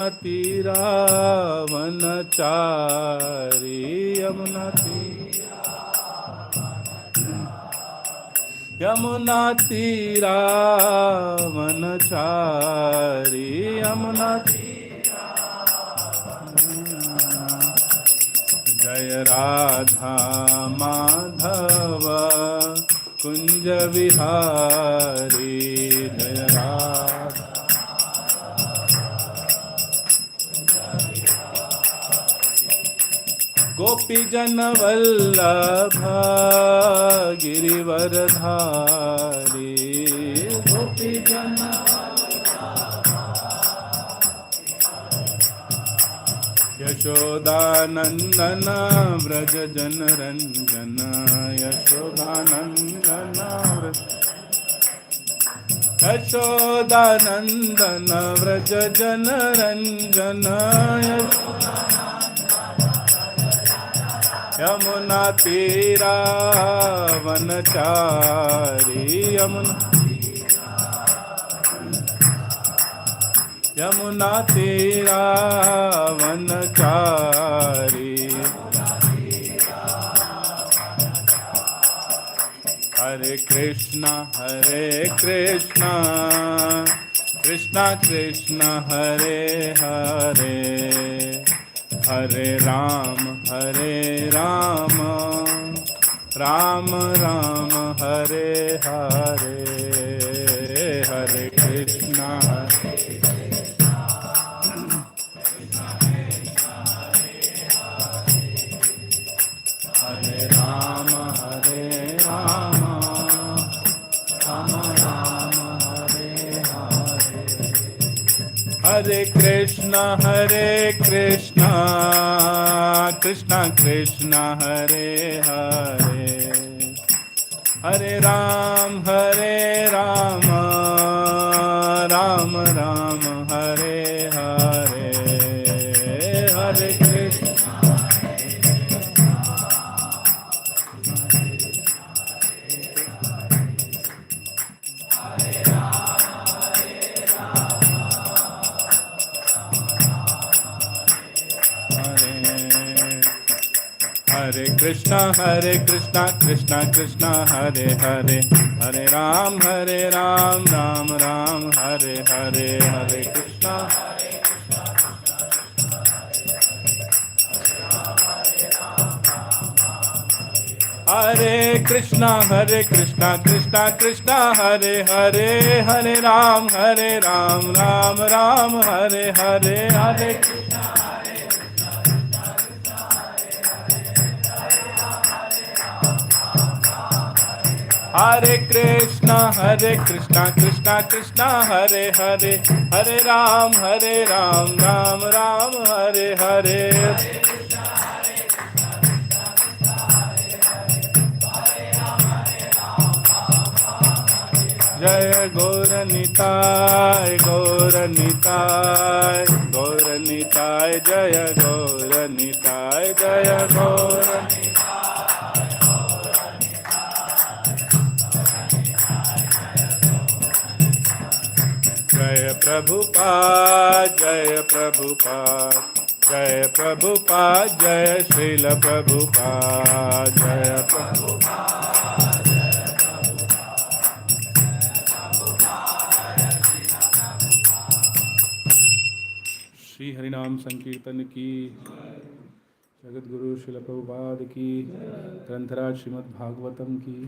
तीरा वनचारी यमुना तीरा वनचारी यमुना जय राधा माधव कुंज विहारी जय राधा गोपी जन वल्लभ गिरिवरधारी गोपी जन यशोदानंदन व्रज जन रंजन यशोदानंदन यशोदानंदन व्रज जन रंजन यमुना तीरा वनचारी यमुना तीरा वनचारी हरे कृष्णा कृष्णा कृष्णा हरे हरे हरे राम राम राम हरे हरे हरे कृष्णा हरे राम राम राम हरे हरे हरे कृष्णा कृष्णा कृष्णा हरे हरे हरे राम राम राम हरे हरे हरे कृष्णा हरे कृष्णा कृष्णा कृष्णा हरे हरे हरे राम राम राम हरे हरे हरे कृष्णा हरे कृष्णा कृष्णा कृष्णा हरे हरे हरे राम राम राम हरे हरे हरे हरे कृष्णा कृष्णा कृष्णा हरे हरे हरे राम राम राम हरे हरे जय गौरनिताय गौरनिताय गौरनिताय जय गौरनिताय जय गौरनिताय जय प्रभुपाद जय प्रभुपाद जय प्रभुपाद जय श्रील प्रभुपाद जय प्रभुपाद श्री हरिनाम संकीर्तन की जगत गुरु श्रील प्रभुपाद की ग्रंथराज श्रीमद् भागवतम की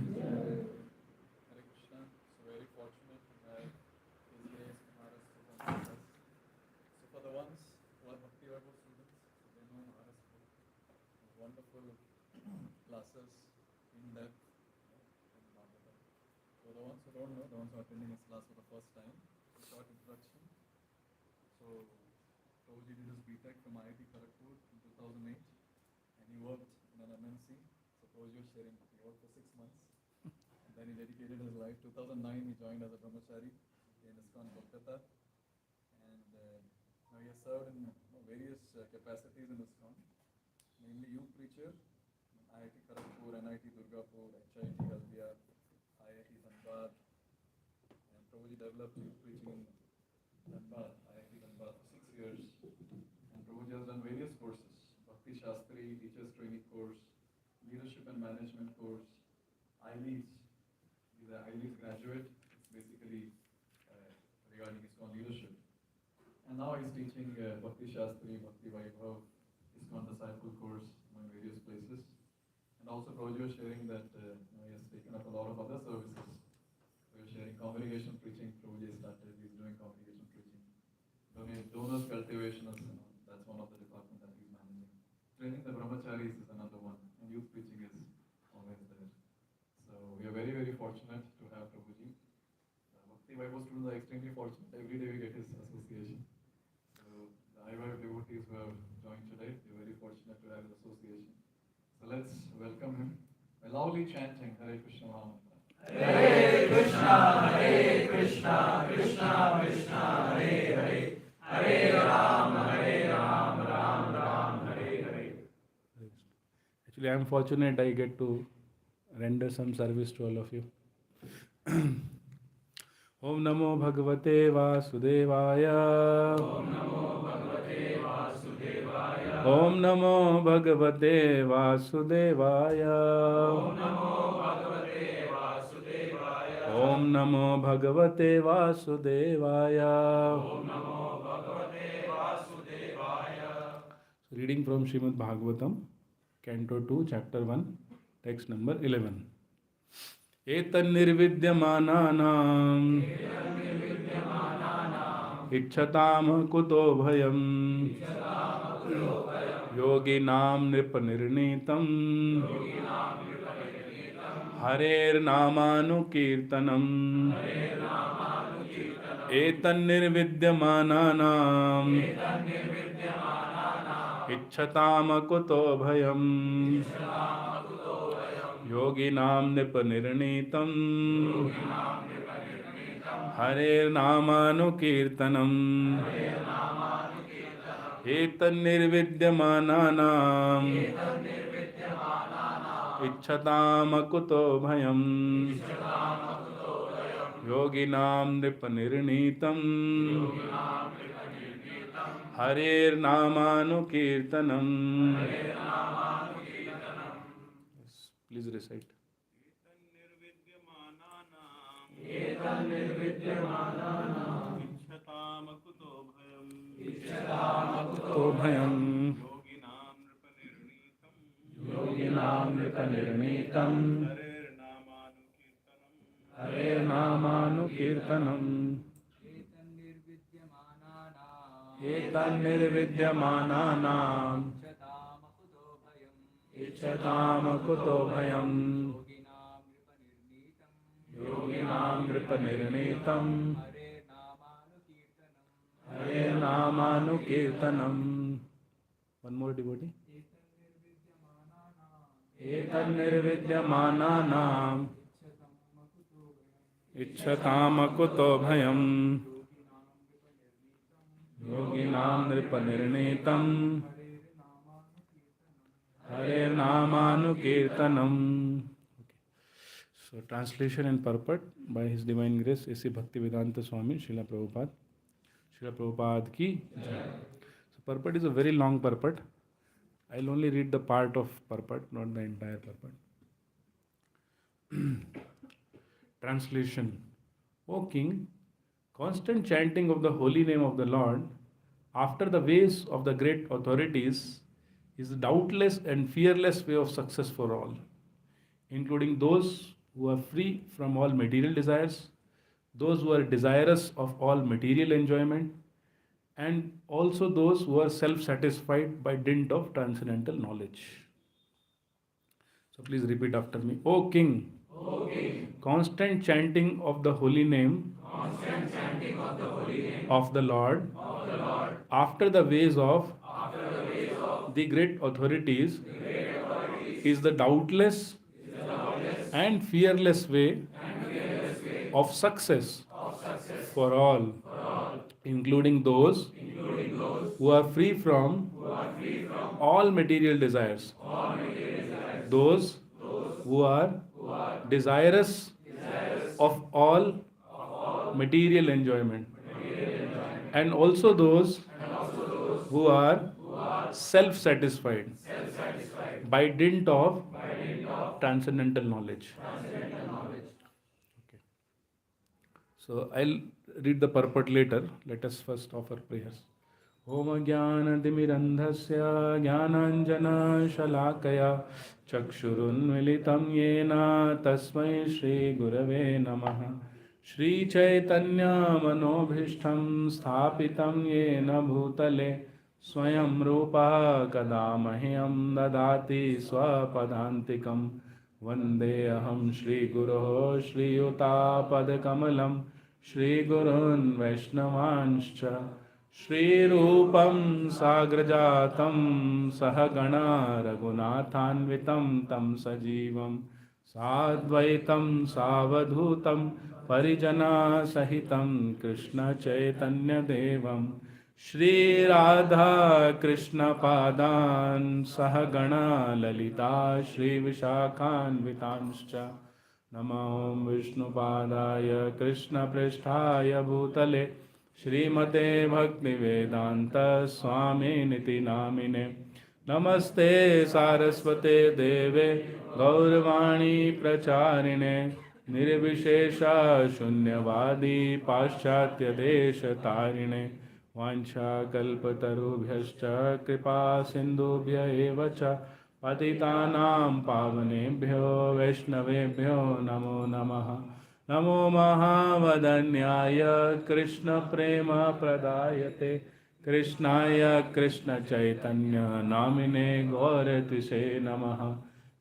classes in depth in Bhagavatam. So the ones who don't know, the ones who are attending this class for the first time, a short introduction. So Prabhuji did his BTech from IIT Kharagpur in 2008 and he worked in an MNC. So Prabhuji was sharing, he worked for 6 months and then he dedicated his life. 2009 he joined as a brahmachari in ISKCON Kolkata and now he has served in various capacities in ISKCON, mainly youth preacher, IIT Kharagpur, NIT Durgapur, HIT Haldia, IIT Dhanbad, and Prabhuji developed youth preaching in Dhanbad, IIT Dhanbad for 6 years. Bhakti Shastri Teachers Training Course, Leadership and Management Course, IELTS. He's an IELTS graduate. It's basically regarding his own leadership. And now he's teaching Bhakti Shastri, Bhakti Vaibhav, ISKCON Disciple Course among various places. And also Prabhuji was sharing that he has taken up a lot of other services. We were sharing congregation preaching. Prabhuji started. He's doing congregation preaching. Donors cultivation, that's one of the departments that he's managing. Training the brahmacharis is another one. And youth preaching is always there. So we are very, very fortunate to have Prabhuji. Bhakti Vaibhav students are extremely fortunate. Every day we get his association. So the IVF devotees who have joined today, we're very fortunate to have his association. So let's welcome him. A loudly chanting Hare Krishna Maha. Hare Krishna, Hare Krishna, Krishna Krishna, Hare Hare, Hare Ram, Ram Ram, Hare Hare. Actually, I am fortunate I get to render some service to all of you. Om Namo Bhagavate Vasudevaya. Om Namo Bhagavate Vasudevaya. Om Namo Bhagavate Vasudevaya. Om Namo Bhagavate Vasudevaya. Om Namo Bhagavate Vasudevaya. Om Namo Bhagavate Vasudevaya. Reading from Srimad Bhagavatam, Canto 2, Chapter 1, text number 11. Etannirvidyamananam Ichchatam kuto bhayam Yoginam nripanirnitam Harer namanukirtanam Etannirvidyamananam Ichchatam kuto bhayam Yoginam nipanirnitam Harer namanukirtanam Etannirvidyamananam Ichchatam kuto bhayam Yoginam nipanirnitam Harer namanukirtanam. Please recite. Etannirvidyamananam Ichchatam kuto bhayam Yoginam Nripanirnitam Harer namanukirtanam. Etannirvidyamananam Ichchatam kuto bhayam Yoginam nripanirnitam Harer namanukirtanam. One more devotee. Etannirvidyamananam Ichchatam kuto bhayam Yoginam nripanirnitam Harer namanukirtanam. So translation and purport by His Divine Grace A.C. Bhaktivedanta Swami Srila Prabhupada. Srila Prabhupada ki jai. So purport is a very long purport. I'll only read the part of purport, not the entire purport. Translation. O King, constant chanting of the holy name of the Lord after the ways of the great authorities is a doubtless and fearless way of success for all, including those who are free from all material desires, those who are desirous of all material enjoyment, and also those who are self-satisfied by dint of transcendental knowledge. So please repeat after me. O King, constant chanting of the holy name of the Lord after the ways of the great authorities is the doubtless and fearless way of success for all, including those who are free from all material desires, those who are desirous of all material enjoyment, and also those who are self-satisfied by dint of transcendental knowledge. Okay. So I'll read the purport later. Let us first offer prayers. Om Jnanatimirandhasya Jnananjana Shalakaya Chakshurunmilitam Yena Tasmai Shri Gurave Namaha Shri Chaitanya Manobhishtam Sthapitam Yena Bhutale Swayam Rupa Kadamahyam Dadati Swapadantikam Vandeham Shri Guru Shri Yuta Padakamalam Shri Gurun Vaishnavanscha Shri Rupam Sagrajatam Sahagana Raghunathanvitam Tam Sajivam Sadvaitam Savadhutam Parijana Sahitam Krishna Chaitanya Devam Shri Radha Krishna Padan Sahagana Lalita Shri Vishakhan Vitanscha Namo Vishnu Padaya Krishna Pristhaya Bhutale Shrimate Bhakti Vedanta Swami Niti Namine Namaste Saraswate Deve Gauravani Pracharine Nirvishesha Shunyavadi Paschatya Desha Tarine Vancha Kalpatarubhyascha Kripa Sindhubhya Evacha Patitanam Pavanebhyo Vaishnavebhyo Namo Namaha Namo Mahavadanyaya Krishna Prema Pradayate Krishnaya Krishna Chaitanya Namine Gauratise Namaha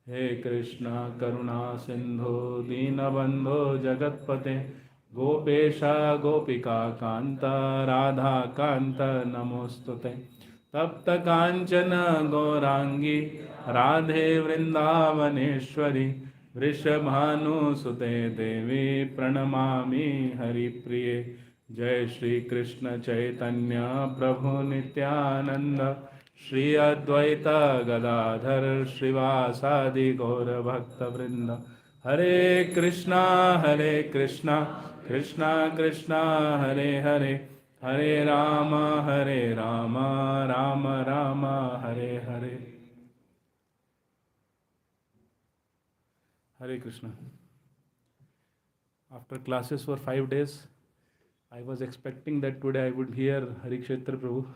He Krishna Karuna Sindhu Dinabandho Jagatpate Gopesha Gopika Kanta Radha Kanta Namostute Tapta Kanchana Gaurangi Radhe Vrindavaneshwari Vrishabhanu Sute Devi Pranamami Hari Priye Jai Shri Krishna Chaitanya Prabhu Nityananda Shri Advaita Gadadhar Srivasadi Gaura Bhakta Vrinda Hare Krishna Krishna Krishna Hare Hare Hare Rama Rama Rama Hare Hare Hare Krishna. After classes for 5 days, I was expecting that today I would hear Harikshetra Prabhu.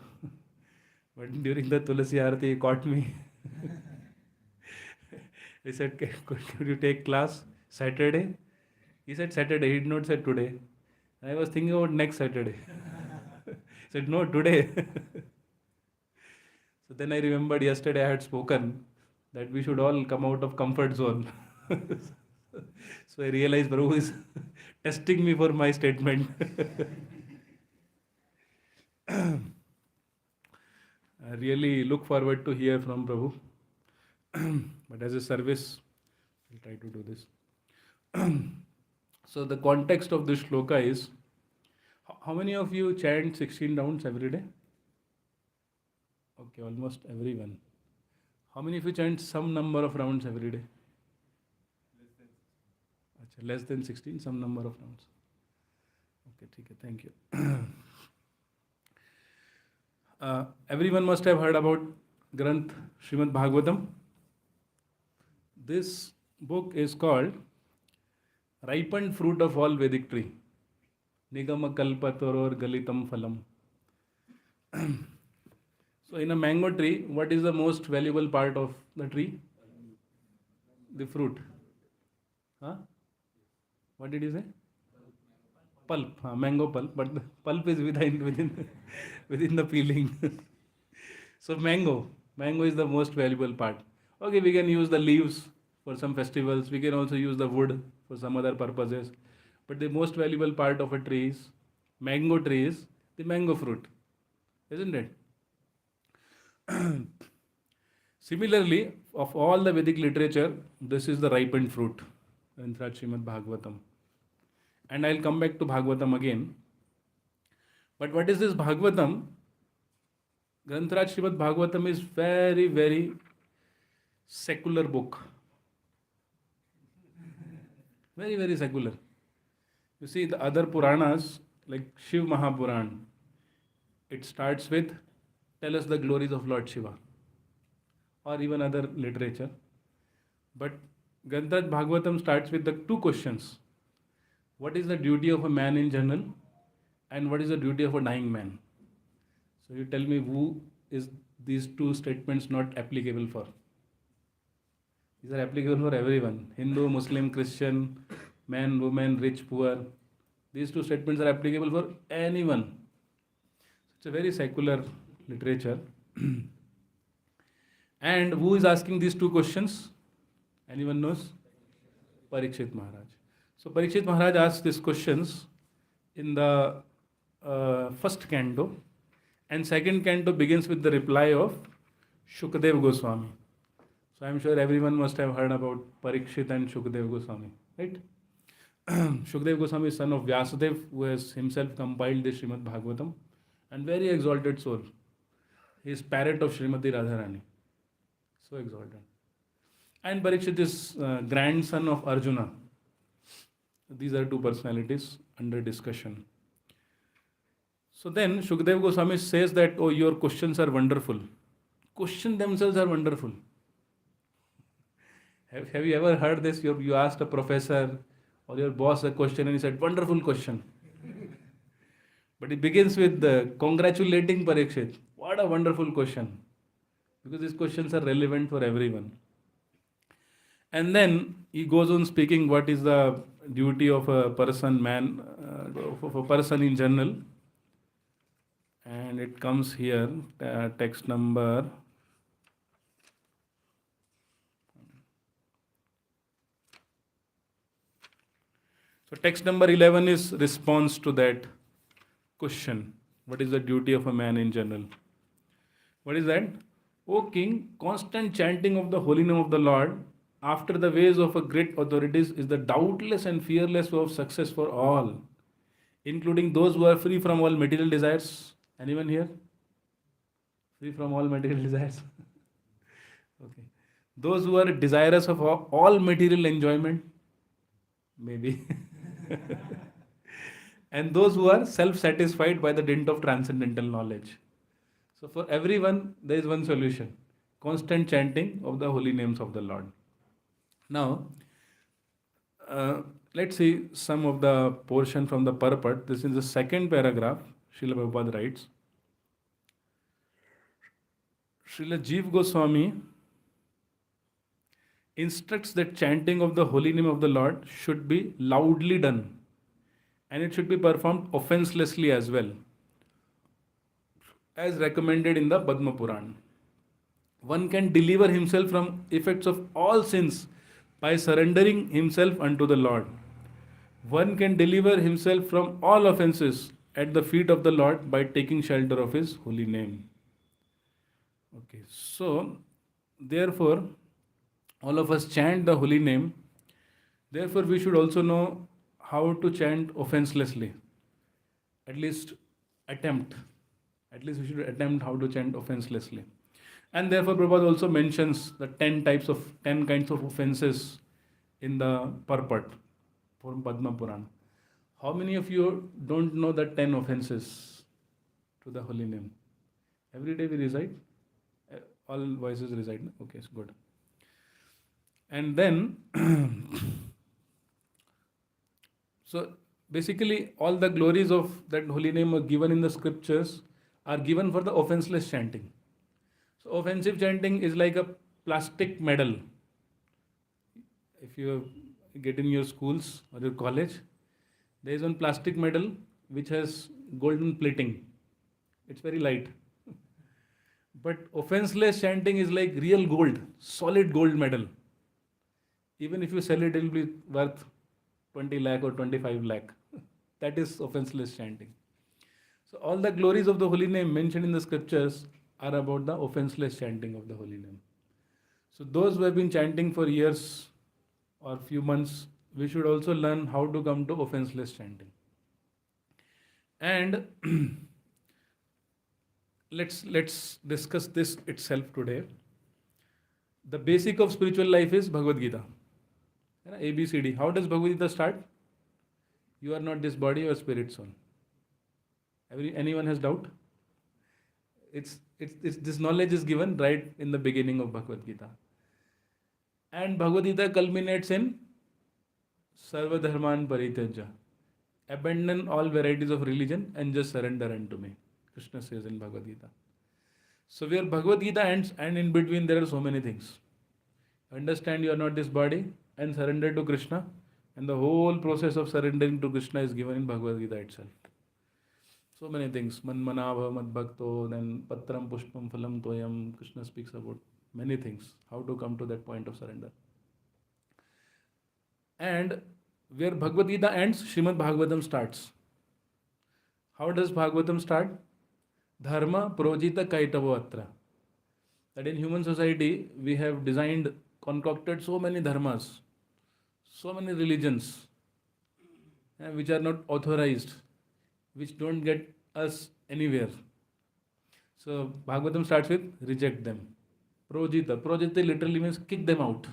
But during the Tulasi Arati, he caught me. He said, could you take class Saturday? He said Saturday, he did not say today. I was thinking about next Saturday. He said, no, today. So then I remembered yesterday I had spoken that we should all come out of comfort zone. So I realized Prabhu is testing me for my statement. I really look forward to hear from Prabhu. But as a service, I'll try to do this. So the context of this shloka is, how many of you chant 16 rounds every day? Okay, almost everyone. How many of you chant some number of rounds every day? Less than 16, some number of rounds. Okay, thank you. Everyone must have heard about Granth Srimad Bhagavatam. This book is called Ripened Fruit of All Vedic Tree. Nigama Kalpatoror Galitam Phalam. So in a mango tree, what is the most valuable part of the tree? The fruit. Huh? What did you say? Pulp, mango pulp, but the pulp is within the peeling. So mango is the most valuable part. Okay, we can use the leaves for some festivals. We can also use the wood for some other purposes. But the most valuable part of a tree is, mango tree is the mango fruit, isn't it? Similarly, of all the Vedic literature, this is the ripened fruit, Granth Srimad Bhagavatam. And I'll come back to Bhagavatam again. But what is this Bhagavatam? Granth Srimad Bhagavatam is very, very secular book. Very, very secular. You see, the other Puranas, like Shiv Mahapuran, it starts with, tell us the glories of Lord Shiva. or even other literature. But Granth Bhagavatam starts with the two questions. What is the duty of a man in general, and what is the duty of a dying man? So you tell me, who is these two statements not applicable for? These are applicable for everyone: Hindu, Muslim, Christian, man, woman, rich, poor. These two statements are applicable for anyone. It's a very secular literature. And who is asking these two questions? Anyone knows? Parikshit Maharaj. So Parikshit Maharaj asks these questions in the first canto, and second canto begins with the reply of Shukdev Goswami. So I'm sure everyone must have heard about Parikshit and Shukdev Goswami, right? Shukdev Goswami is son of Vyasadev, who has himself compiled the Srimad Bhagavatam, and very exalted soul. He is parrot of Srimati Radharani. So exalted. And Parikshit is grandson of Arjuna. These are two personalities under discussion. So then Shukdev Goswami says that, oh, your questions are wonderful. Questions themselves are wonderful. Have you ever heard this? You asked a professor or your boss a question and he said, wonderful question. But it begins with congratulating Parikshit. What a wonderful question. Because these questions are relevant for everyone. And then he goes on speaking what is the duty of a person, man, of a person in general. And it comes here, text number. So text number 11 is response to that question. What is the duty of a man in general? What is that? O king, constant chanting of the holy name of the Lord after the ways of a great authorities is the doubtless and fearless way of success for all, including those who are free from all material desires. Anyone here? Free from all material desires? Okay. Those who are desirous of all material enjoyment? Maybe. And those who are self-satisfied by the dint of transcendental knowledge. So for everyone, there is one solution: constant chanting of the holy names of the Lord. Now, let's see some of the portion from the purport. This is the second paragraph. Srila Prabhupada writes, Srila Jeev Goswami instructs that chanting of the holy name of the Lord should be loudly done, and it should be performed offenselessly as well, as recommended in the Padma Puran. One can deliver himself from effects of all sins by surrendering himself unto the Lord. One can deliver himself from all offenses at the feet of the Lord by taking shelter of his holy name. Okay, so therefore, all of us chant the holy name. Therefore, we should also know how to chant offenselessly. At least attempt. At least we should attempt how to chant offenselessly. And therefore, Prabhupada also mentions the 10 kinds of offenses in the purport from Padma Purana. How many of you don't know the 10 offenses to the holy name? Every day we recite? All voices recite? Okay, it's good. And then, so basically all the glories of that holy name are given in the scriptures are given for the offenseless chanting. So offensive chanting is like a plastic medal. If you get in your schools or your college, there is one plastic medal which has golden plating. It's very light. But offenseless chanting is like real gold, solid gold medal. Even if you sell it, it will be worth 20 lakh or 25 lakh. That is offenseless chanting. So all the glories of the holy name mentioned in the scriptures are about the offenseless chanting of the holy name. So those who have been chanting for years or few months, we should also learn how to come to offenseless chanting. And let's discuss this itself today. The basic of spiritual life is Bhagavad Gita. ABCD. How does Bhagavad Gita start? You are not this body, you are spirit soul. Anyone has doubt? It's This knowledge is given right in the beginning of Bhagavad Gita. And Bhagavad Gita culminates in Sarva Dharman Parityaja. Abandon all varieties of religion and just surrender unto me. Krishna says in Bhagavad Gita. So where Bhagavad Gita ends, and in between there are so many things. Understand you are not this body and surrender to Krishna. And the whole process of surrendering to Krishna is given in Bhagavad Gita itself. So many things. Manmanabha madbhakto, then patram pushpam phalam toyam. Krishna speaks about many things. How to come to that point of surrender. And where Bhagavad Gita ends, Srimad Bhagavatam starts. How does Bhagavatam start? Dharma projita kaitavo atra. That in human society we have designed, concocted so many dharmas, so many religions, which are not authorized, which don't get us anywhere. So Bhagavatam starts with reject them. Projita. Projita literally means kick them out.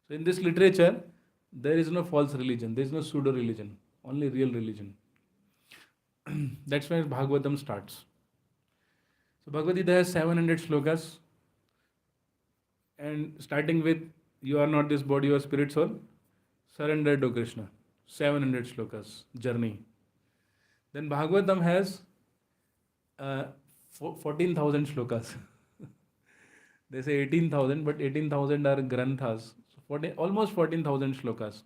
So in this literature, there is no false religion, there is no pseudo religion, only real religion. That's where Bhagavatam starts. So Bhagavad Gita has 700 slokas, and starting with you are not this body, you are spirit soul, surrender to Krishna. 700 slokas, journey. Then Bhagavatam has 14,000 slokas. They say 18,000, but 18,000 are granthas. So almost 14,000 slokas.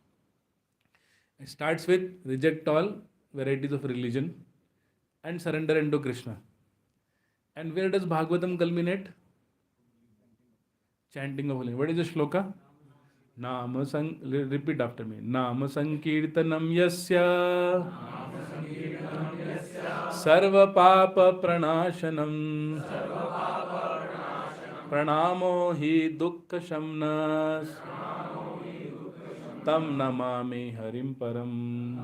It starts with reject all varieties of religion and surrender unto Krishna. And where does Bhagavatam culminate? Chanting of holy name. What is the shloka? Repeat after me. Nama sankirtanam yasya sarva papa pranashanam pranamo hi dukkha shamnas tam namami harim param.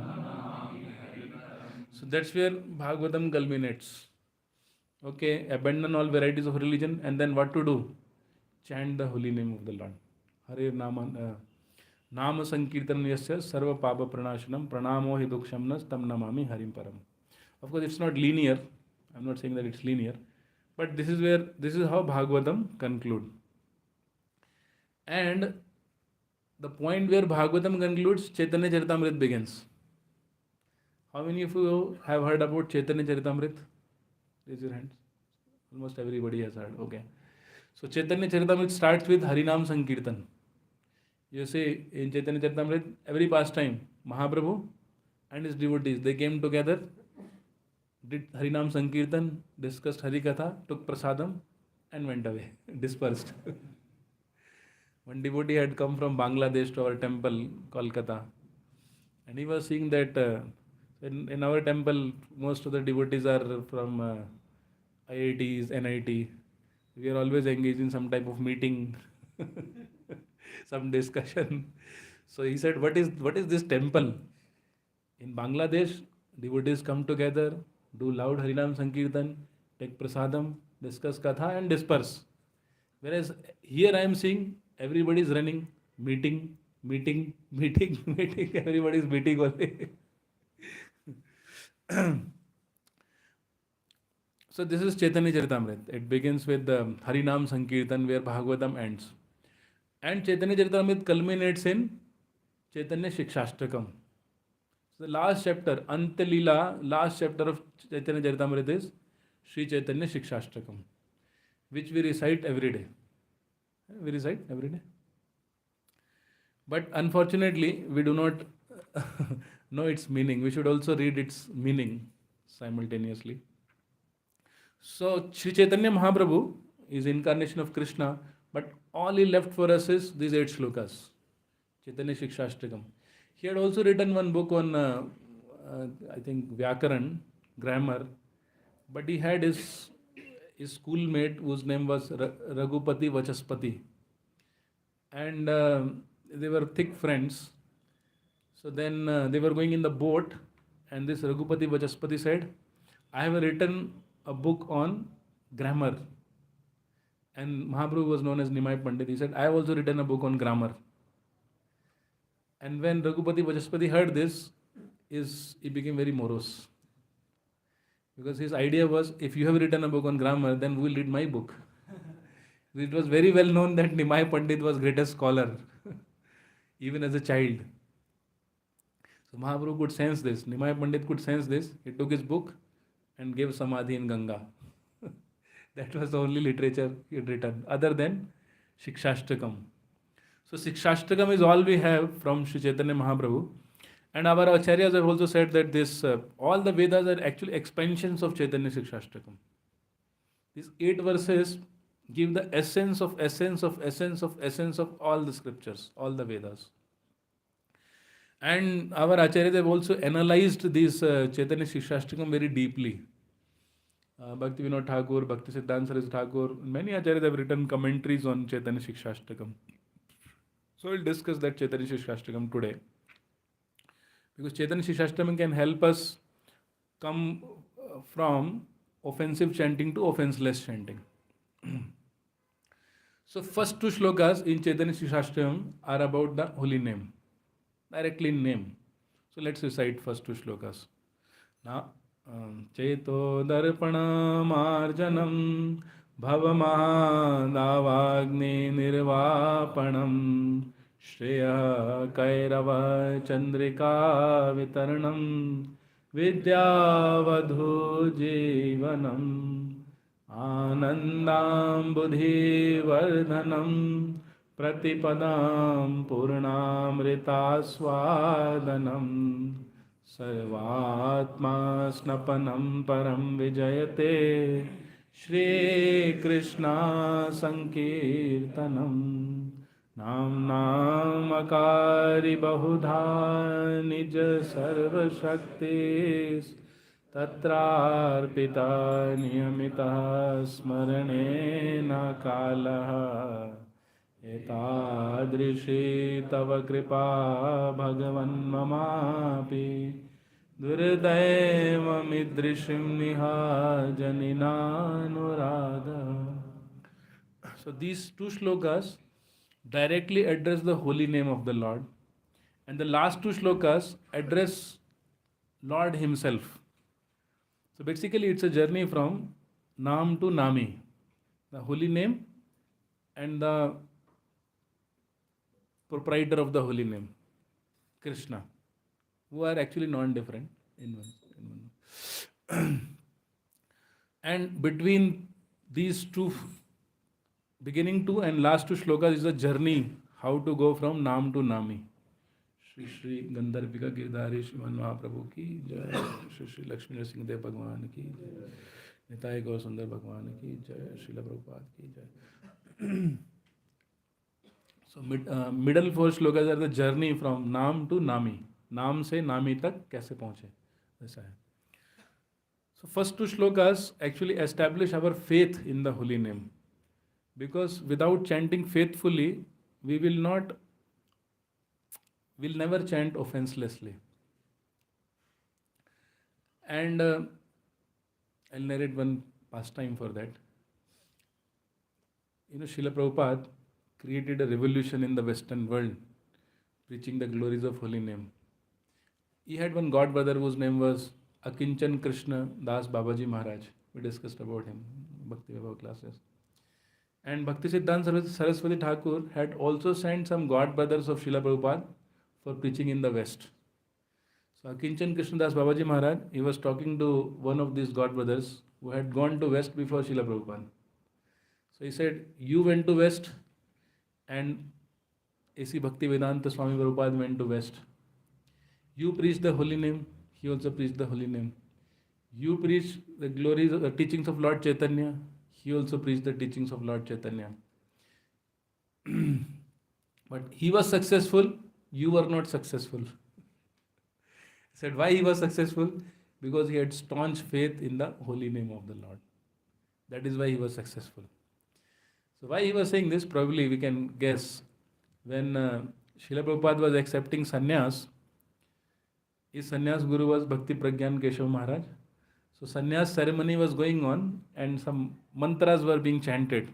So that's where Bhagavatam culminates. Okay, abandon all varieties of religion, and then what to do? Chant the holy name of the Lord. Hare Nama Nama Sankirtan Yasya Sarva Papa Pranashanam Pranamo Hi Dukshamnas Tam Namami Harim Param. Of course, it's not linear. I'm not saying that it's linear, but this is how Bhagavatam conclude. And the point where Bhagavatam concludes, Chaitanya Charitamrita begins. How many of you have heard about Chaitanya Charitamrita? Raise your hands. Almost everybody has heard. Okay. So Chaitanya Charitamrita starts with Harinam Sankirtan. You see, in Chaitanya Charitamrita, every pastime, Mahaprabhu and his devotees, they came together, did Harinam Sankirtan, discussed Harikatha, took prasadam, and went away, dispersed. One devotee had come from Bangladesh to our temple, Kolkata, and he was seeing that in our temple, most of the devotees are from IITs, NIT. We are always engaged in some type of meeting, some discussion. So he said, what is this temple? In Bangladesh, devotees come together, do loud Harinam Sankirtan, take prasadam, discuss katha and disperse. Whereas here I am seeing everybody is running, meeting, everybody is meeting only. So this is Chaitanya Charitamrita. It begins with the Harinam Sankirtan where Bhagavatam ends. And Chaitanya Charitamrita culminates in Chaitanya Shikshashtakam. So the last chapter, Antalila, last chapter of Chaitanya Charitamrita is Sri Chaitanya Shikshashtakam, which we recite every day. We recite every day. But unfortunately, we do not know its meaning. We should also read its meaning simultaneously. So Sri Chaitanya Mahaprabhu is incarnation of Krishna, but all he left for us is these 8 slokas. Chaitanya Shikshashtakam. He had also written one book on, I think, Vyakaran, grammar, but he had his schoolmate whose name was Raghupati Vachaspati. And they were thick friends. So then they were going in the boat, and this Raghupati Vachaspati said, I have written a book on grammar. And Mahaprabhu was known as Nimai Pandit. He said, I have also written a book on grammar. And when Raghupati Vachaspati heard this, he became very morose. Because his idea was, if you have written a book on grammar, then we will read my book. It was very well known that Nimai Pandit was greatest scholar, even as a child. So Mahaprabhu could sense this. Nimai Pandit could sense this. He took his book and gave Samadhi in Ganga. That was the only literature he had written, other than Shikshashtakam. So Shikshashtakam is all we have from Sri Chaitanya Mahaprabhu. And our acharyas have also said that this all the Vedas are actually expansions of Chaitanya Shikshashtakam. These 8 verses give the essence of essence of essence of essence of all the scriptures, all the Vedas. And our acharyas have also analyzed this Chaitanya Shikshashtakam very deeply. Bhakti Vinod Thakur, Bhakti Siddhanta Saraswati Thakur, many acharyas have written commentaries on Chaitanya Shikshashtakam. So we'll discuss that Chaitanya Shikshashtakam today. Because Chaitanya Shikshashtakam can help us come from offensive chanting to offenseless chanting. So first 2 shlokas in Chaitanya Shikshashtakam are about the holy name, directly in name. So let's recite first 2 shlokas. Now, Cheto darpanam bhavamahadavagni nirvapanam Shreya kairava chandrika vitaranam vidyavadhu jivanam anandam buddhi vardhanam pratipadam purnamrita swadanam sarvatma snapanam param vijayate Shri Krishna sankirtanam Nam Namakari Bahudha Nij Sarva Shaktis Tatrarpita Niyamita Smarane Nakalaha Etadrishi Tava Kripa Bhagavan Mamapi Duridaiva Midrishim Niha Janina Nurada. So these 2 shlokas directly address the holy name of the Lord, and the last 2 shlokas address Lord himself. So basically it's a journey from Nam to Nami, the holy name and the proprietor of the holy name, Krishna, who are actually non-different in one. And between these 2 beginning 2 and last 2 shlokas is a journey how to go from Nam to Nami. Shri Shri Gandharvika Girdhari Shriman Mahaprabhu ki jai. Shri Shri Lakshmi Narasimha Dev Bhagwan ki jai. Nitai Gaur Sundar Bhagwan ki jai. Srila Prabhupada ki jai. So middle 4 shlokas are the journey from Nam to Nami. Nam se Nami tak kaise पहुंचे, ऐसा है. So first 2 shlokas actually establish our faith in the holy name. Because without chanting faithfully, we'll never chant offenselessly. And I'll narrate one pastime for that. Srila Prabhupada created a revolution in the Western world, preaching the glories of holy name. He had one god brother whose name was Akinchan Krishna Das Babaji Maharaj. We discussed about him in Bhakti Vaibhav classes. And Bhakti Siddhanta Saraswati Thakur had also sent some god brothers of Srila Prabhupada for preaching in the West. So Akinchan Krishnadas Babaji Maharaj, he was talking to one of these god brothers who had gone to West before Srila Prabhupada. So he said, you went to West and A.C. Bhakti Vedanta Swami Prabhupada went to West. You preached the holy name, he also preached the holy name. You preached the glories of the teachings of Lord Chaitanya, he also preached the teachings of Lord Chaitanya. But he was successful, you were not successful. He said, why he was successful? Because he had staunch faith in the holy name of the Lord. That is why he was successful. So why he was saying this, probably we can guess. When Srila Prabhupada was accepting sannyas, his sannyas guru was Bhakti Pragyan Keshav Maharaj. So sannyas ceremony was going on and some mantras were being chanted.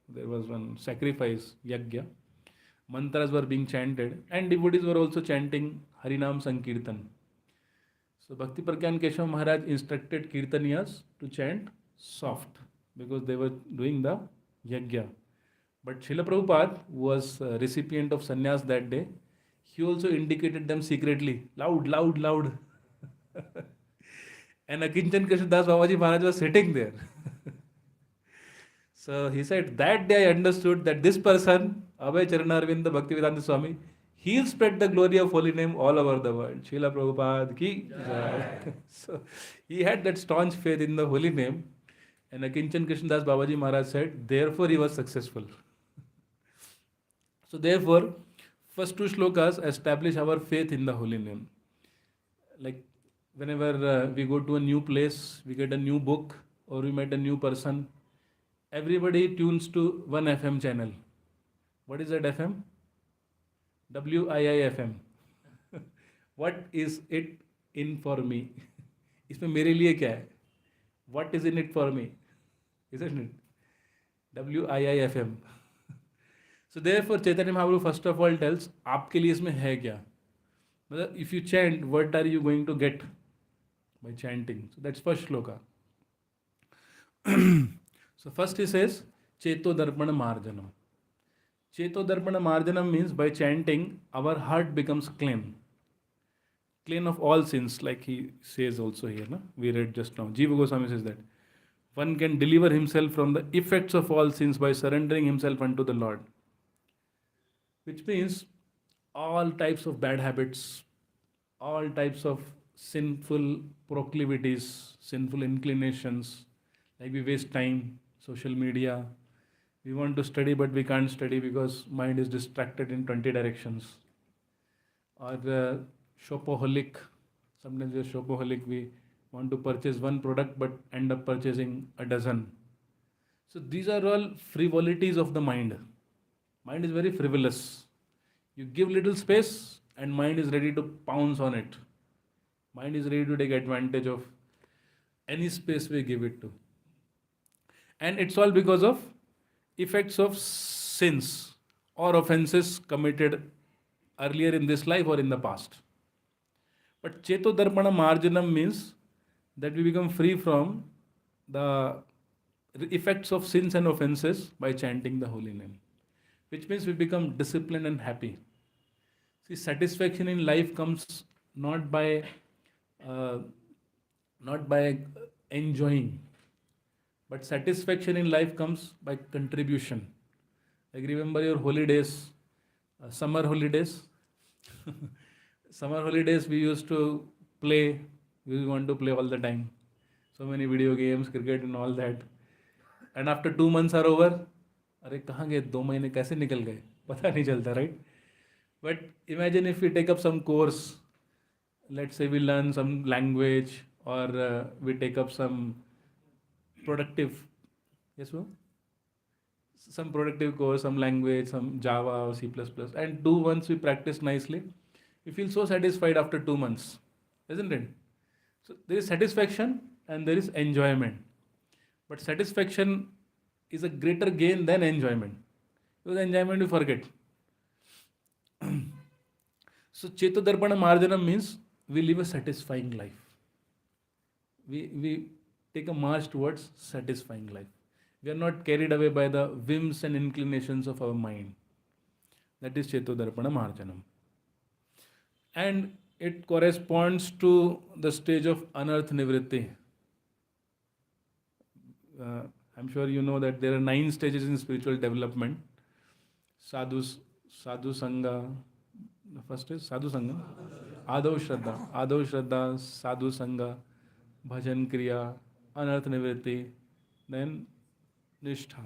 There was one sacrifice, yagya. Mantras were being chanted and devotees were also chanting Harinam Sankirtan. So Bhakti Pragyan Keshav Maharaj instructed Kirtaniyas to chant soft because they were doing the yajna. But Srila Prabhupada, who was a recipient of sannyas that day, he also indicated them secretly, loud, loud, loud. And Akinchan Krishnadas Babaji Maharaj was sitting there. So he said, that day I understood that this person, Abhay Charanarvinda Bhaktivedanta Swami, he'll spread the glory of holy name all over the world. Srila Prabhupada ki jai. So he had that staunch faith in the holy name. And Akinchan Krishnadas Babaji Maharaj said, therefore he was successful. So therefore, first two shlokas establish our faith in the holy name. Like whenever we go to a new place, we get a new book, or we met a new person, everybody tunes to one FM channel. What is that FM? WIIFM. What is it in for me? इसमें मेरे लिए क्या है? What is in it for me? Isn't it? WIIFM. So therefore Chaitanya Mahaprabhu first of all tells, आपके लिए इसमें है क्या? मतलब if you chant, what are you going to get by chanting? So that's first shloka. So first he says, Cheto Darpana Marjanam. Cheto Darpana Marjanam means by chanting, our heart becomes clean. Clean of all sins, like he says also here. No? We read just now. Jiva Goswami says that. One can deliver himself from the effects of all sins by surrendering himself unto the Lord. Which means all types of bad habits, all types of sinful proclivities, sinful inclinations, like we waste time, social media. We want to study but we can't study because mind is distracted in 20 directions. Or the shopaholic, sometimes we are shopaholic, we want to purchase one product but end up purchasing a dozen. So these are all frivolities of the mind. Mind is very frivolous. You give little space and mind is ready to pounce on it. Mind is ready to take advantage of any space we give it to. And it's all because of effects of sins or offenses committed earlier in this life or in the past. But Cheto Darpana Marjanam means that we become free from the effects of sins and offenses by chanting the holy name. Which means we become disciplined and happy. See, satisfaction in life comes not by enjoying, but satisfaction in life comes by contribution. Like remember your holidays, summer holidays. Summer holidays we used to play. We want to play all the time. So many video games, cricket and all that. And after 2 months are over, अरे कहाँ गए 2 महीने कैसे निकल गए पता नहीं चलता, right? But imagine if we take up some course, let's say we learn some language or we take up some productive, yes, bro? Some productive course, some language, some Java or C++, and once we practice nicely, we feel so satisfied after 2 months, isn't it? So there is satisfaction and there is enjoyment. But satisfaction is a greater gain than enjoyment. Because enjoyment you forget. So Cheto Darpana Marjanam means we live a satisfying life. We take a march towards satisfying life. We are not carried away by the whims and inclinations of our mind. That is Cheto Darpana Marjanam. And it corresponds to the stage of Anarth Nivritti. I'm sure you know that there are 9 stages in spiritual development. Sadhu Sangha. The first is Sadhu Sangha. Adav Shraddha, Sadhu Sangha, Bhajan Kriya, Anarth Nivritti, then Nishtha,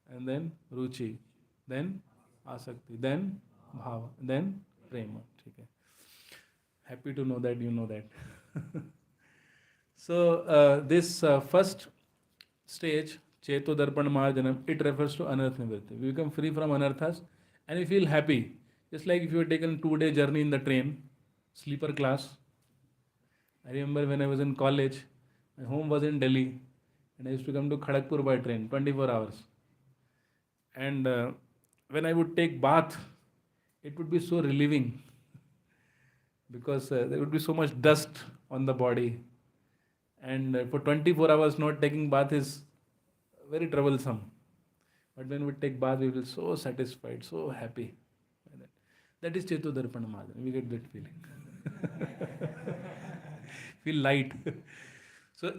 and then Ruchi, then Asakti, then Bhava, then Prema. Okay. Happy to know that you know that. So this first stage, Cheto Darpana Marjanam, it refers to Anarth Nivritti. We become free from anarthas and we feel happy. Just like if you had taken a 2-day journey in the train, sleeper class. I remember when I was in college, my home was in Delhi and I used to come to Kharagpur by train, 24 hours. And when I would take bath, it would be so relieving because there would be so much dust on the body. And for 24 hours not taking bath is very troublesome. But when we take bath, we feel so satisfied, so happy. That is Chetu Darpana Madhana. We get that feeling. Feel light. So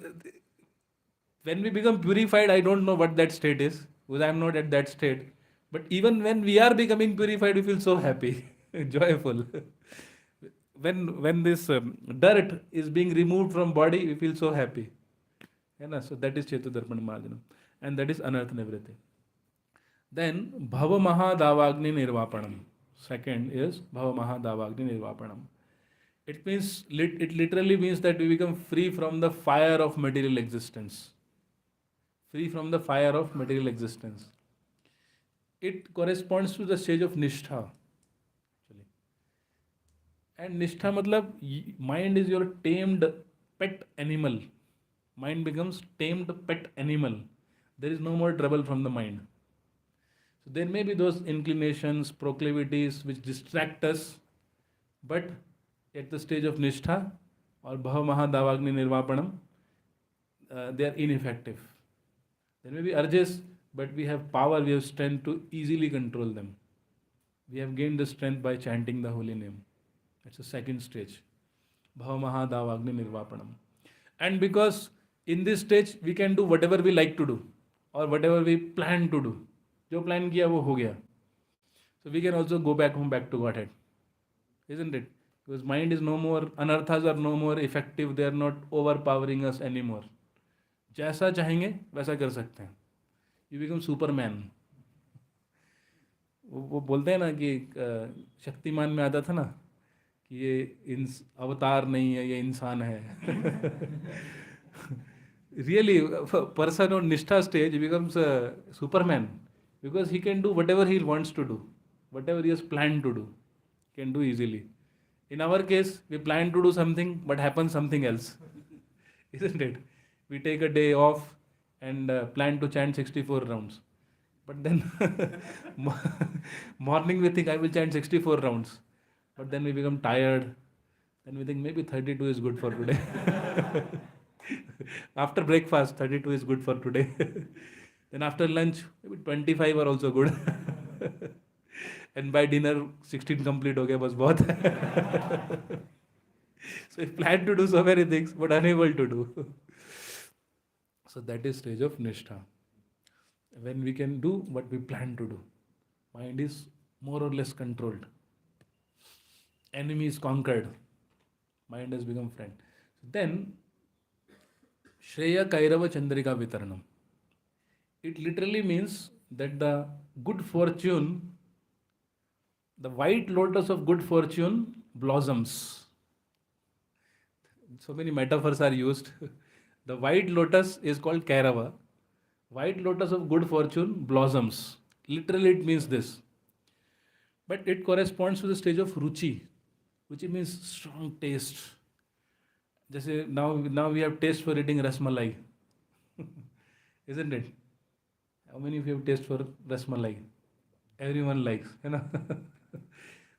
when we become purified, I don't know what that state is, because I am not at that state. But even when we are becoming purified, we feel so happy, joyful. When this dirt is being removed from body, we feel so happy. So that is Chetu Darpana Marjanam. And that is Anartha Nivritti. Then Bhava Maha Davagni Nirvapanam. Second is Bhava Maha Davagni Nirvapanam. It means, it literally means that we become free from the fire of material existence. Free from the fire of material existence. It corresponds to the stage of Nishtha. Actually. And Nishtha matlab, mind is your tamed pet animal. Mind becomes tamed pet animal. There is no more trouble from the mind. So there may be those inclinations, proclivities which distract us, but at the stage of Nishtha or Bhava Maha Davagni Nirvapanam, they are ineffective. There may be urges, but we have power, we have strength to easily control them. We have gained the strength by chanting the holy name. That's the second stage. Bhava Maha Davagni Nirvapanam. And because in this stage we can do whatever we like to do or whatever we plan to do. जो plan किया वो हो गया. So we can also go back home, back to Godhead. Isn't it? Because mind is no more, anarthas are no more effective, they are not overpowering us anymore. जैसा चाहेंगे वैसा कर सकते हैं. You become Superman. वो बोलते हैं ना कि शक्तिमान में आता था ना कि ये अवतार नहीं है, ये इंसान है. Really, a person on Nishtha stage becomes a Superman because he can do whatever he wants to do, whatever he has planned to do, he can do easily. In our case, we plan to do something, but happens something else, isn't it? We take a day off and plan to chant 64 rounds, but then morning we think I will chant 64 rounds, but then we become tired. Then we think maybe 32 is good for today. After breakfast, 32 is good for today. Then after lunch, maybe 25 are also good. And by dinner, 16 complete हो गया बस बहुत है. So we plan to do so many things, but unable to do. So that is stage of Nishtha. When we can do what we plan to do. Mind is more or less controlled. Enemy is conquered. Mind has become friend. Then Shreya Kairava Chandrika Vitaranam. It literally means that the good fortune, the white lotus of good fortune blossoms. So many metaphors are used. The white lotus is called Kairava. White lotus of good fortune blossoms. Literally it means this. But it corresponds to the stage of Ruchi. Ruchi means strong taste. जैसे now we have taste for eating rasmalai. Isn't it? How many of you have taste for rasmalai? Everyone likes, you know.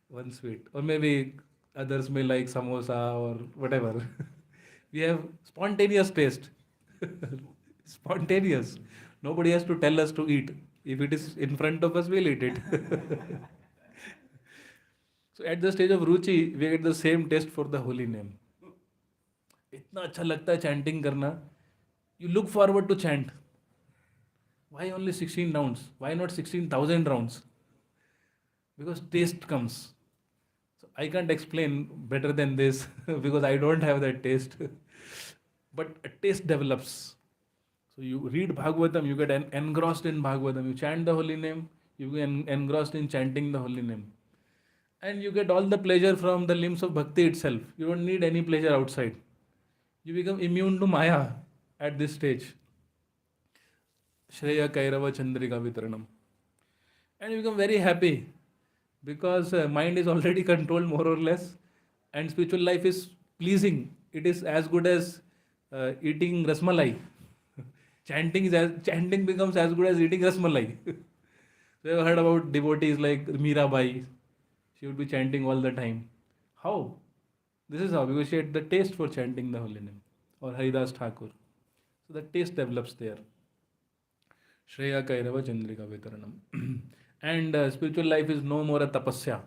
One sweet. Or maybe others may like samosa or whatever. We have spontaneous taste. Spontaneous. Nobody has to tell us to eat. If it is in front of us, we'll eat it. So at the stage of Ruchi, we get the same taste for the holy name. इतना अच्छा लगता है chanting करना. You look forward to chant. Why only 16 rounds? Why not 16,000 rounds? Because taste comes. So I can't explain better than this because I don't have that taste. But a taste develops. So you read Bhagavatam, you get engrossed in Bhagavatam. You chant the holy name, you get engrossed in chanting the holy name. And you get all the pleasure from the limbs of bhakti itself. You don't need any pleasure outside. You become immune to Maya at this stage. Shreya Kairava Chandrika Vitaranam. And you become very happy because mind is already controlled more or less and spiritual life is pleasing. It is as good as eating rasmalai. Chanting becomes as good as eating rasmalai. So you have heard about devotees like Mirabai. She would be chanting all the time. How? This is how, because she had the taste for chanting the holy name, or Haridas Thakur. So the taste develops there. Shreya Kairava Chandrika Vitaranam. And spiritual life is no more a tapasya.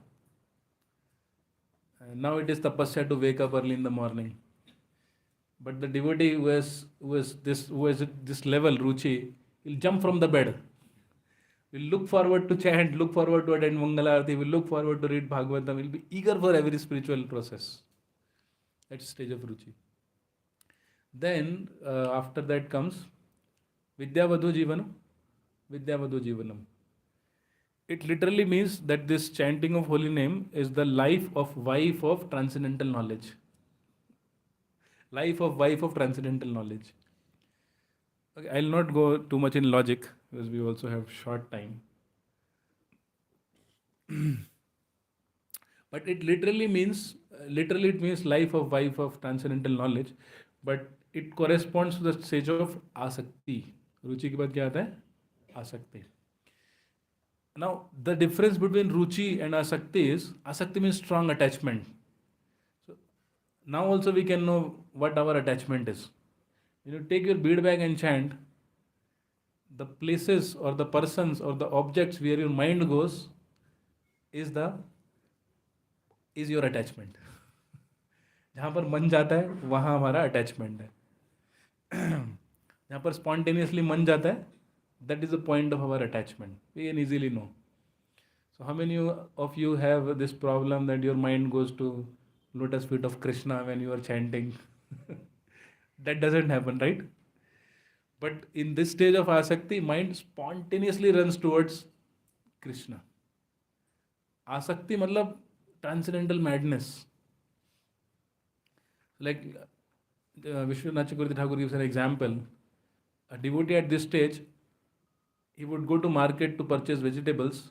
Now it is tapasya to wake up early in the morning. But the devotee who has this level, Ruchi, will jump from the bed. Will look forward to chant, look forward to attend Mangalarti, will look forward to read Bhagavatam, will be eager for every spiritual process. That's stage of Ruchi. Then after that comes Vidyavadhu Jivanam. Vidyavadhu Jivanam. It literally means that this chanting of holy name is the life of wife of transcendental knowledge. Life of wife of transcendental knowledge. Okay, I'll not go too much in logic because we also have short time. But it literally means life of wife of transcendental knowledge, but it corresponds to the stage of asakti. Ruchi के बाद क्या आता है? Asakti. Now the difference between ruchi and asakti means strong attachment. So now also we can know what our attachment is. When you take your bead bag and chant, the places or the persons or the objects where your mind goes is your attachment. जहाँ पर मन जाता है वहाँ हमारा attachment है. जहाँ पर spontaneously मन जाता है, that is the point of our attachment. We can easily know. So how many of you have this problem that your mind goes to lotus feet of Krishna when you are chanting? That doesn't happen, right? But in this stage of asakti, mind spontaneously runs towards Krishna. Asakti matlab transcendental madness. Like Vishwanath Chakravarti Thakur gives an example. A devotee at this stage, he would go to market to purchase vegetables,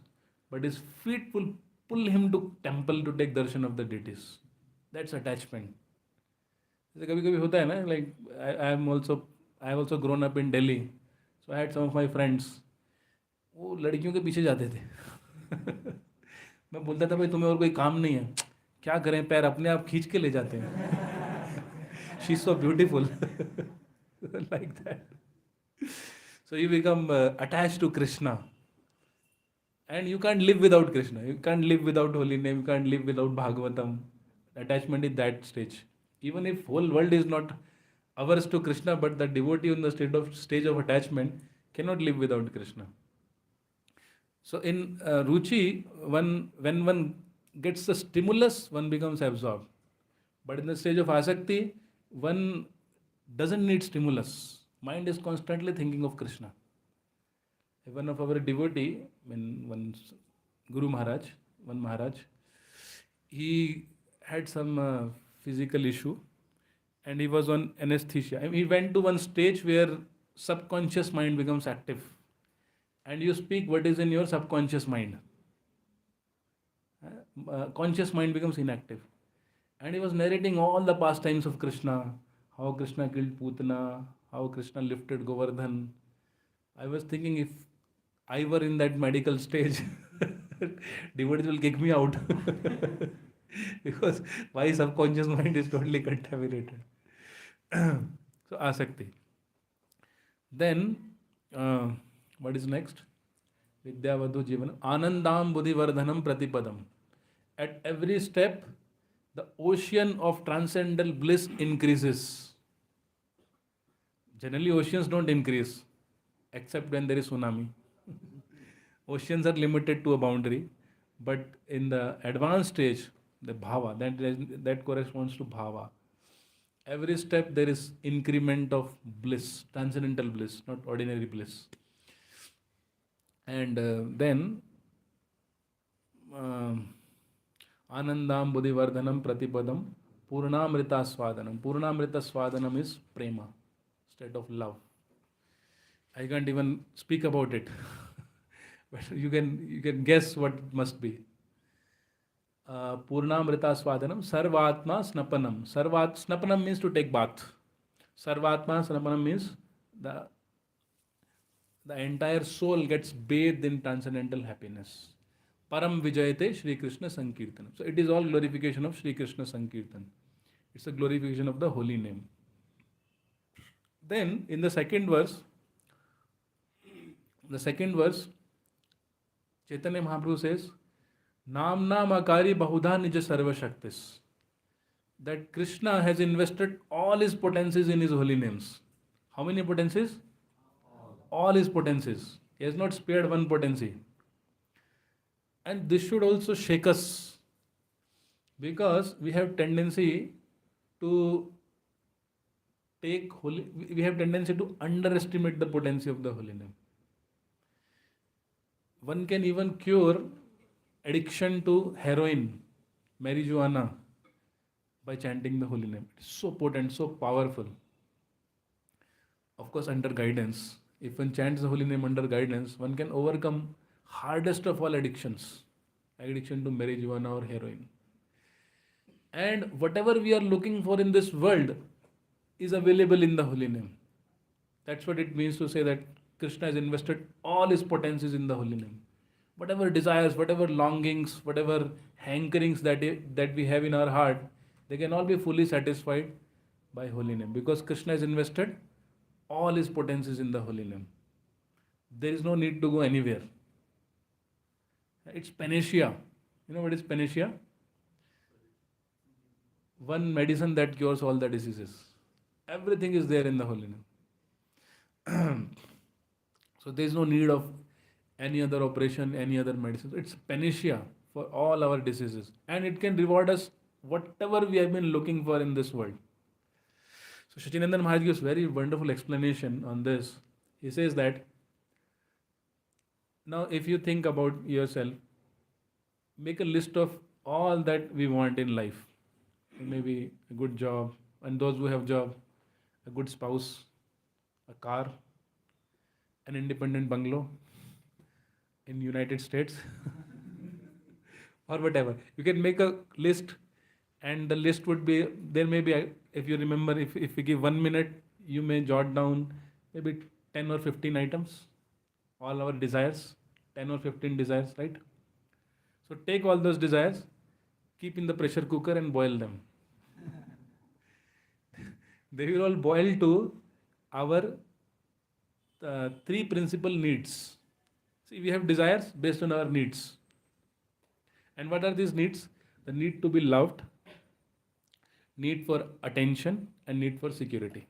but his feet will pull him to temple to take darshan of the deities. That's attachment. जैसे कभी कभी होता है ना, like I have also grown up in Delhi, so I had some of my friends. वो लड़कियों के पीछे जाते थे. मैं बोलता था भाई तुम्हें और कोई काम नहीं है, क्या करें, पैर अपने आप खींच के ले जाते हैं. She's so beautiful. Like that. So you become attached to Krishna. And you can't live without Krishna. You can't live without holy name. You can't live without Bhagavatam. Attachment is that stage. Even if whole world is not averse to Krishna, but the devotee in the stage of attachment cannot live without Krishna. So in Ruchi, when one gets the stimulus, one becomes absorbed. But in the stage of Asakti, one doesn't need stimulus. Mind is constantly thinking of Krishna. One of our devotee, one Guru Maharaj, one Maharaj, he had some physical issue and he was on anesthesia. I mean, he went to one stage where subconscious mind becomes active and you speak what is in your subconscious mind. Conscious mind becomes inactive. And he was narrating all the pastimes of Krishna, how Krishna killed Putana, how Krishna lifted Govardhan. I was thinking if I were in that medical stage, devotees will kick me out. Because my subconscious mind is totally contaminated. So, asakti. Then, what is next? Vidyavadhu Jivanam. Anandam Buddhivardhanam Pratipadam. At every step, the ocean of transcendental bliss increases. Generally, oceans don't increase except when there is tsunami. Oceans are limited to a boundary, but in the advanced stage, the bhava, that corresponds to bhava. Every step there is increment of bliss, transcendental bliss, not ordinary bliss. And then Anandam Buddhivardhanam Pratipadam Purnamrita Swadanam. Purnamrita Swadanam is prema, state of love. I can't even speak about it. But you can guess what it must be. Purnamrita Swadanam Sarvatma Snapanam. Snapanam means to take bath. Sarvatma Snapanam means the entire soul gets bathed in transcendental happiness. Param Vijayate Shri Krishna Sankirtanam. So it is all glorification of Shri Krishna Sankirtan. It's a glorification of the holy name. Then in the second verse, Chaitanya Mahaprabhu says, Nam Nam Akari Bahudha Nija Sarva Shaktis. That Krishna has invested all his potencies in his holy names. How many potencies? All his potencies. He has not spared one potency. And this should also shake us, because we have tendency to underestimate the potency of the holy name. One can even cure addiction to heroin, marijuana, by chanting the holy name. It's so potent, so powerful. Of course, under guidance. If one chants the holy name under guidance, one can overcome hardest of all addictions, addiction to marijuana or heroin. And whatever we are looking for in this world is available in the holy name. That's what it means to say that Krishna has invested all his potencies in the holy name. Whatever desires, whatever longings, whatever hankerings that we have in our heart, they can all be fully satisfied by holy name, because Krishna has invested all his potencies in the holy name. There is no need to go anywhere. It's panacea. You know what is panacea? One medicine that cures all the diseases. Everything is there in the holy name. So there is no need of any other operation, any other medicine. It's panacea for all our diseases. And it can reward us whatever we have been looking for in this world. So Shachinandan Maharaj gives very wonderful explanation on this. He says that, now if you think about yourself, make a list of all that we want in life. Maybe a good job, and those who have job, a good spouse, a car, an independent bungalow in United States, or whatever. You can make a list, and the list would be, there may be, if you remember, if we give 1 minute, you may jot down maybe 10 or 15 items, all our desires, 10 or 15 desires, right? So take all those desires, keep in the pressure cooker and boil them. They will all boil to our 3 principal needs. See, we have desires based on our needs. And what are these needs? The need to be loved, need for attention, and need for security.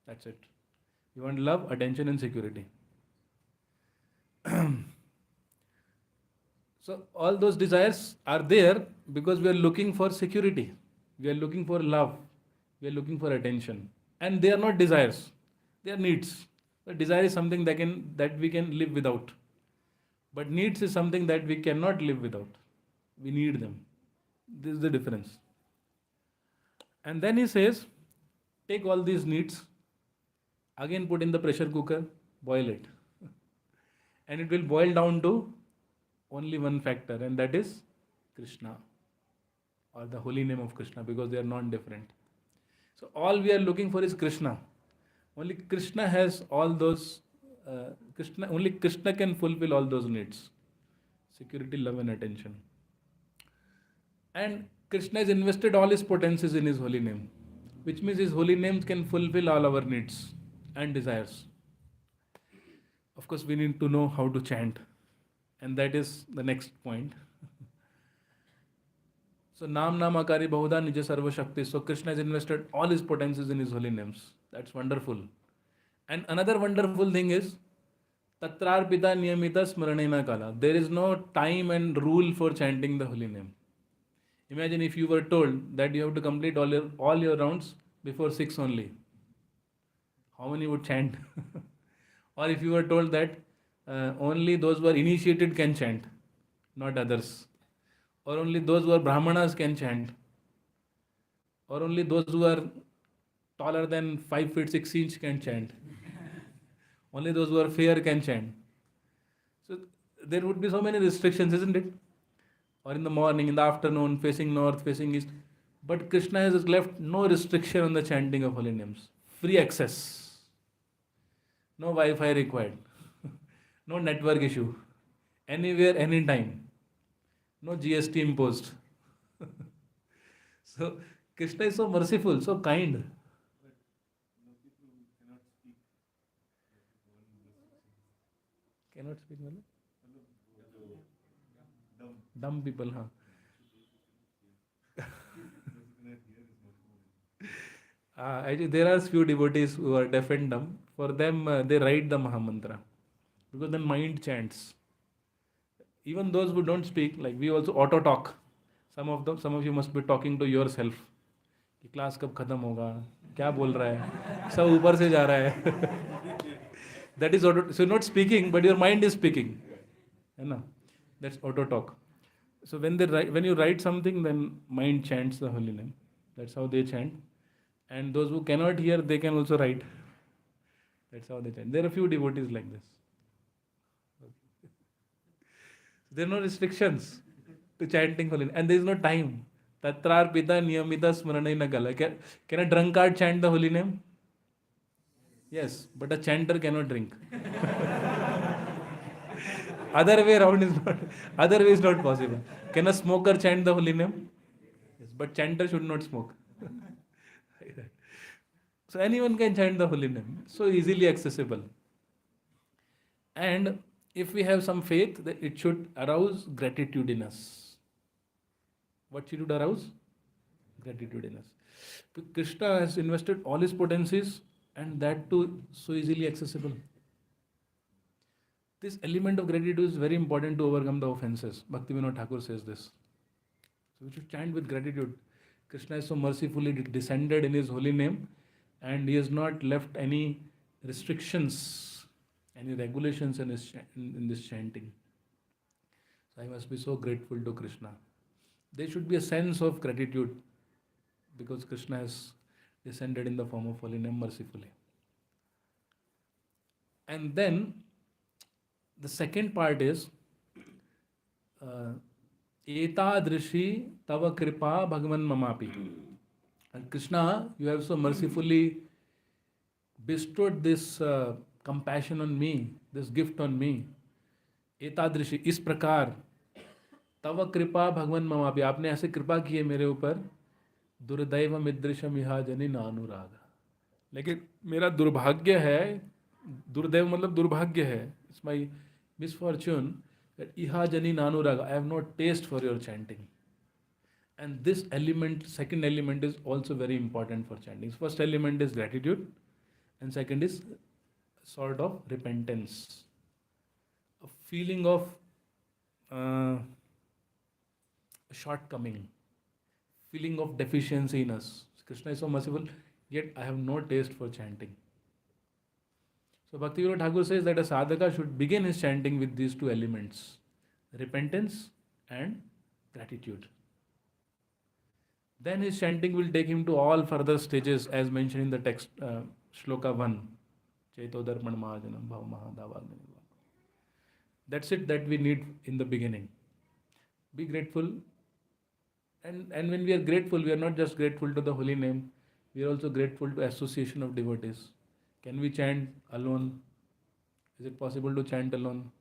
That's it. You want love, attention, and security. So all those desires are there because we are looking for security. We are looking for love. We are looking for attention. And they are not desires. They are needs. The desire is something that we can live without. But needs is something that we cannot live without. We need them. This is the difference. And then he says, take all these needs, again put in the pressure cooker, boil it. And it will boil down to only one factor, and that is Krishna, or the holy name of Krishna, because they are non-different. So all we are looking for is Krishna. Only Krishna has all those, only Krishna can fulfill all those needs. Security, love and attention. And Krishna has invested all his potencies in his holy name, which means his holy name can fulfill all our needs and desires. Of course, we need to know how to chant. And that is the next point. So, Nam Nam Akari Bahuda Nija Sarva Shakti. So, Krishna has invested all his potencies in his holy names. That's wonderful. And another wonderful thing is, Tatrarpita Niyamita Smaranena Kala. There is no time and rule for chanting the holy name. Imagine if you were told that you have to complete all your rounds before 6 only. How many would chant? Or if you were told that only those who are initiated can chant, not others. Or only those who are Brahmanas can chant. Or only those who are taller than 5 feet 6 inch can chant. Only those who are fair can chant. So there would be so many restrictions, isn't it? Or in the morning, in the afternoon, facing north, facing east. But Krishna has left no restriction on the chanting of holy names. Free access. No Wi-Fi required. No network issue. Anywhere, anytime. No GST imposed. So Krishna is so merciful, so kind. But people who cannot speak, Cannot speak, मतलब? dumb, Dumb people, huh? those who cannot hear is much more. Actually, there are few devotees who are deaf and dumb. For them, they write the Maha Mantra because then mind chants. Even those who don't speak, like we also auto talk. Some of you must be talking to yourself. कि class कब खत्म होगा, क्या बोल रहा है, सब ऊपर से जा रहा है. That is auto. So you're not speaking, but your mind is speaking. है ना? That's auto talk. So when you write something, then mind chants the holy name. That's how they chant. And those who cannot hear, they can also write. That's how they chant. There are a few devotees like this. There are no restrictions to chanting holy name. And there is no time. Tatrar pita niyamita smaranay nagala. Can a drunkard chant the holy name? Yes, but a chanter cannot drink. Other way around is not. Other way is not possible. Can a smoker chant the holy name? Yes, but chanter should not smoke. So anyone can chant the holy name. So easily accessible. And if we have some faith, that it should arouse gratitude in us. What should it arouse? Gratitude in us. Krishna has invested all his potencies and that too so easily accessible. This element of gratitude is very important to overcome the offenses. Bhaktivinoda Thakur says this. So we should chant with gratitude. Krishna is so mercifully descended in his holy name and he has not left any restrictions, any regulations in this chanting. So I must be so grateful to Krishna. There should be a sense of gratitude because Krishna has descended in the form of holy name mercifully. And then the second part is Etadrishi tava kripa bhagavan mamapi. And Krishna, you have so mercifully bestowed this compassion on me, this gift on me. Etadrishi, इस प्रकार तव कृपा भगवन ममापि, आपने ऐसे कृपा की है मेरे ऊपर. दुर्दैव मिदृशम इहा जनि नानुराग. लेकिन मेरा दुर्भाग्य है, दुर्दैव मतलब दुर्भाग्य है, it's my misfortune that iha jani nanuraga, I have no taste for your chanting. And this element, second element, is also very important for chanting. First element is gratitude, and second is sort of repentance, a feeling of shortcoming, feeling of deficiency in us. Krishna is so merciful, yet I have no taste for chanting. So Bhaktivinoda Thakur says that a sadhaka should begin his chanting with these two elements, repentance and gratitude. Then his chanting will take him to all further stages as mentioned in the text, Shloka 1. Chaitodarpan Mahajanam Bhav Mahadavagni. That's it that we need in the beginning. Be grateful. And when we are grateful, we are not just grateful to the holy name, we are also grateful to association of devotees. Can we chant alone? Is it possible to chant alone?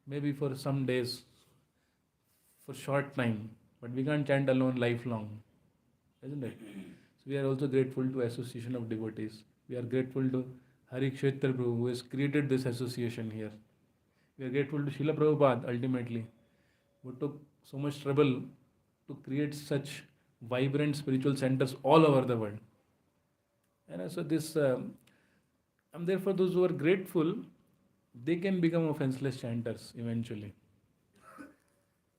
Maybe for some days, for short time, but we can't chant alone lifelong, isn't it? So we are also grateful to association of devotees. We are grateful to Hari Kshetra Prabhu who has created this association here. We are grateful to Srila Prabhupada ultimately, who took so much trouble to create such vibrant spiritual centers all over the world. And so this, and therefore those who are grateful, they can become offenseless chanters eventually.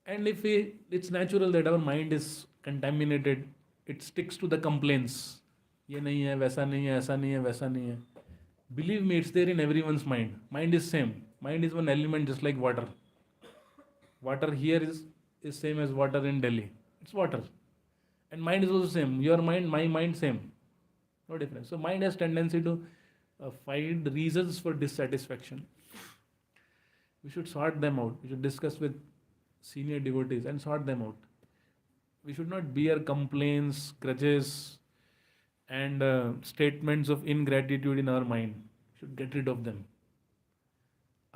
And if it's natural that our mind is contaminated, it sticks to the complaints. ये नहीं है, वैसा नहीं है, ऐसा नहीं है, वैसा नहीं है. Believe me, it's there in everyone's mind. Mind is same. Mind is one element just like water. Water here is same as water in Delhi. It's water. And mind is also same. Your mind, my mind, same. No difference. So mind has tendency to find reasons for dissatisfaction. We should sort them out. We should discuss with senior devotees and sort them out. We should not bear complaints, grudges, and statements of ingratitude in our mind. We should get rid of them.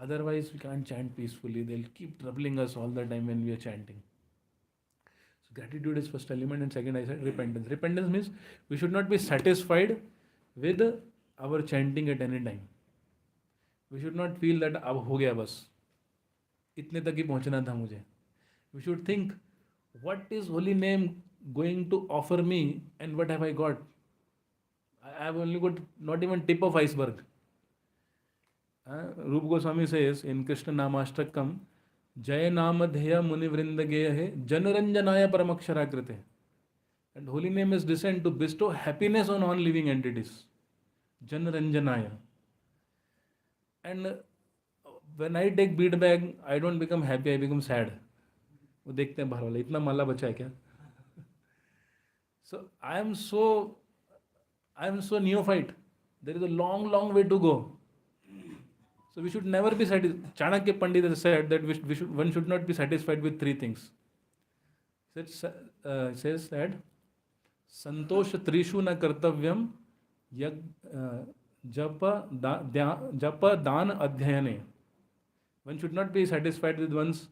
Otherwise, we can't chant peacefully. They'll keep troubling us all the time when we are chanting. So gratitude is first element, and second I said repentance. Repentance means we should not be satisfied with our chanting at any time. We should not feel that अब हो गया बस इतने तक ही पहुंचना था मुझे. We should think, what is holy name going to offer me, and what have I got? I have only got not even tip of iceberg. Rupa Goswami says in Krishna Namastakam, Jaya Namadheya Munivrinda Geyahe Janaranjanaya Paramaksharakrite. And holy name is designed to bestow happiness on all living entities. Janaranjanaya. And when I take bead bag, I don't become happy, I become sad. वो देखते हैं बाहर वाले इतना माला बचा है क्या. So I am so neophyte. There is a long way to go. So we should never be satisfied. Chanakya Pandit has said that one should not be satisfied with three things. Says that Santosh Trishu na kartavyam japa dan adhyayane. One should not be satisfied with one's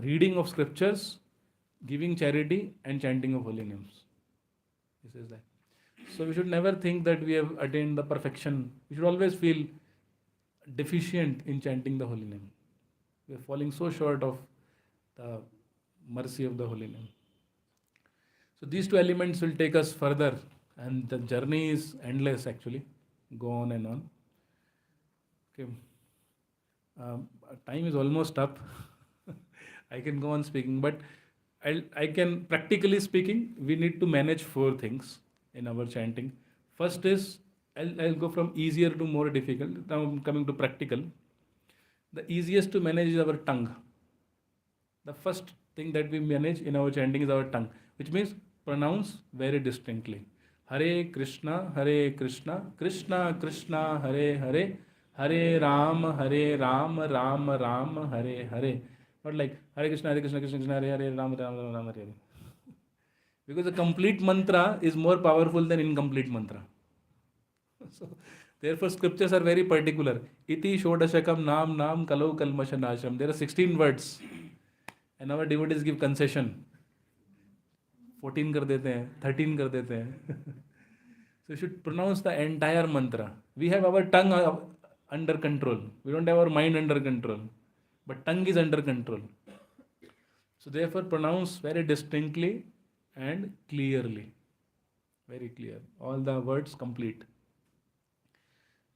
reading of scriptures, giving charity, and chanting of holy names. He says that. So we should never think that we have attained the perfection. We should always feel deficient in chanting the holy name. We are falling so short of the mercy of the holy name. So these two elements will take us further, and the journey is endless actually. Go on and on. Okay. Time is almost up. I can go on speaking, but I can, practically speaking, we need to manage four things in our chanting. First is, I'll go from easier to more difficult. Now I'm coming to practical. The easiest to manage is our tongue. The first thing that we manage in our chanting is our tongue, which means pronounce very distinctly. Hare Krishna, Krishna Krishna, Hare Hare, Hare Ram, Ram Ram, Hare Hare. Not like Hare Krishna, Krishna Krishna, Hare Hare, Ram Ram, Hare Hare. Because the complete mantra is more powerful than incomplete mantra. So, therefore, scriptures are very particular. Iti Shodashakam Nam Kalau Kalmashanasham. There are 16 words. And our devotees give concession. 14 कर देते हैं, 13 कर देते हैं. So you should pronounce the entire mantra. We have our tongue under control. We don't have our mind under control. But tongue is under control. So therefore pronounce very distinctly and clearly. Very clear. All the words complete.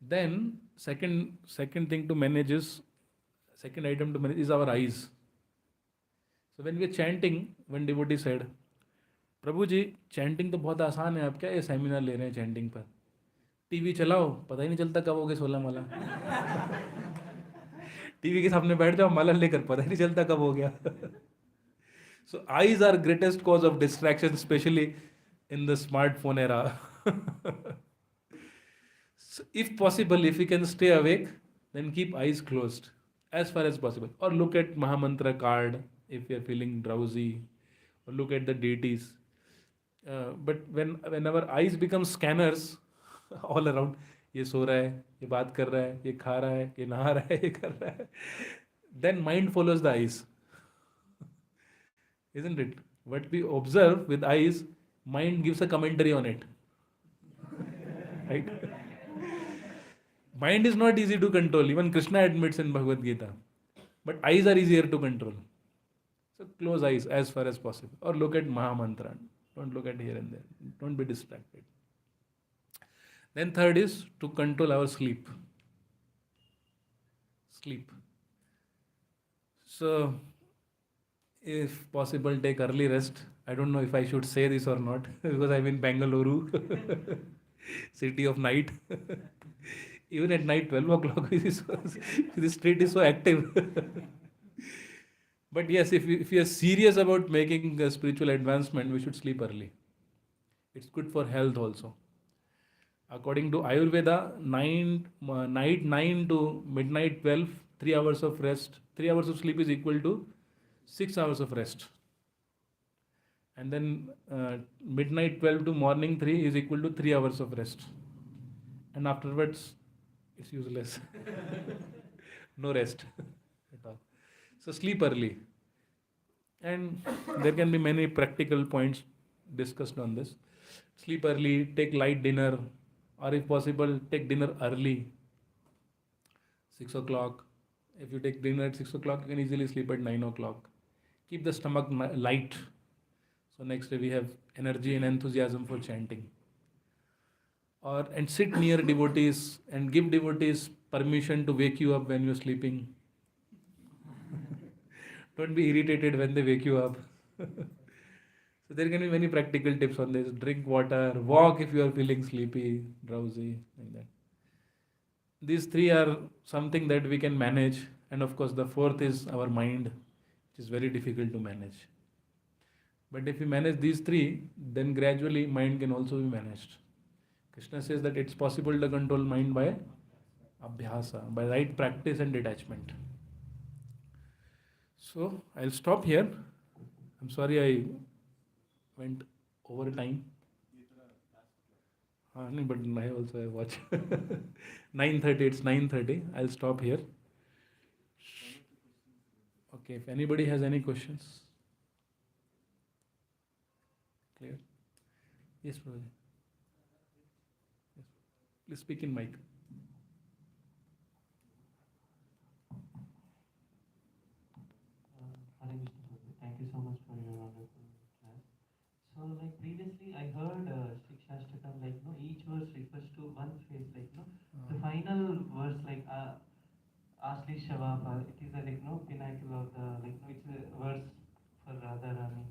Then second thing to manage is, second item to manage is our eyes. So when we are chanting, one devotee said, Prabhuji chanting तो बहुत आसान है, आप क्या ये seminar ले रहे हैं चैंटिंग पर? टीवी चलाओ, पता ही नहीं चलता कब हो गए 16 माला. टीवी के सामने बैठ जाओ माला लेकर, पता ही नहीं चलता कब हो गया. So eyes are greatest cause of distraction, especially in the smartphone era. So if possible, if you can stay awake, then keep eyes closed as far as possible. Or look at Mahamantra card if you are feeling drowsy, or look at the deities. But when our eyes become scanners all around, ये सो रहा है, ये बात कर रहा है, ये खा रहा है, ये नहा रहा है, ये कर रहा है, then mind follows the eyes. Isn't it? What we observe with eyes, mind gives a commentary on it. Right? Mind is not easy to control. Even Krishna admits in Bhagavad Gita. But eyes are easier to control. So close eyes as far as possible. Or look at Mahamantra. Don't look at here and there. Don't be distracted. Then third is to control our sleep. Sleep. So, if possible, take early rest. I don't know if I should say this or not because I'm in Bengaluru, city of night. Even at night, 12 o'clock, the street is so active. But yes, if we are serious about making a spiritual advancement, we should sleep early. It's good for health also. According to Ayurveda, night 9 to midnight 12, 3 hours of rest, 3 hours of sleep is equal to 6 hours of rest. And then midnight 12 to morning 3 is equal to 3 hours of rest. And afterwards, it's useless. No rest at all. So sleep early. And there can be many practical points discussed on this. Sleep early, take light dinner, or if possible, take dinner early, 6 o'clock. If you take dinner at 6 o'clock, you can easily sleep at 9 o'clock. Keep the stomach light. So next day we have energy and enthusiasm for chanting. Or and sit near devotees and give devotees permission to wake you up when you're sleeping. Don't be irritated when they wake you up. So there can be many practical tips on this. Drink water, walk if you are feeling sleepy, drowsy, like that. These three are something that we can manage, and of course the fourth is our mind, which is very difficult to manage. But if we manage these three, then gradually mind can also be managed. Krishna says that it's possible to control mind by abhyasa, by right practice and detachment. So I'll stop here. I'm sorry I went over time. No, but I also have watch. 9:30. It's 9:30. I'll stop here. Okay. If anybody has any questions, clear. Yes, Prabhuji. Yes. Please speak in mic. Hare Krishna Prabhu. Thank you so much for your wonderful class. So, like previously, I heard Shikshashtakam, like, no, each verse refers to one phase, like, no, the final verse, like, Asli Shavapa, it is a, like, no, pinnacle of the, like, no, it's a verse for Radharani.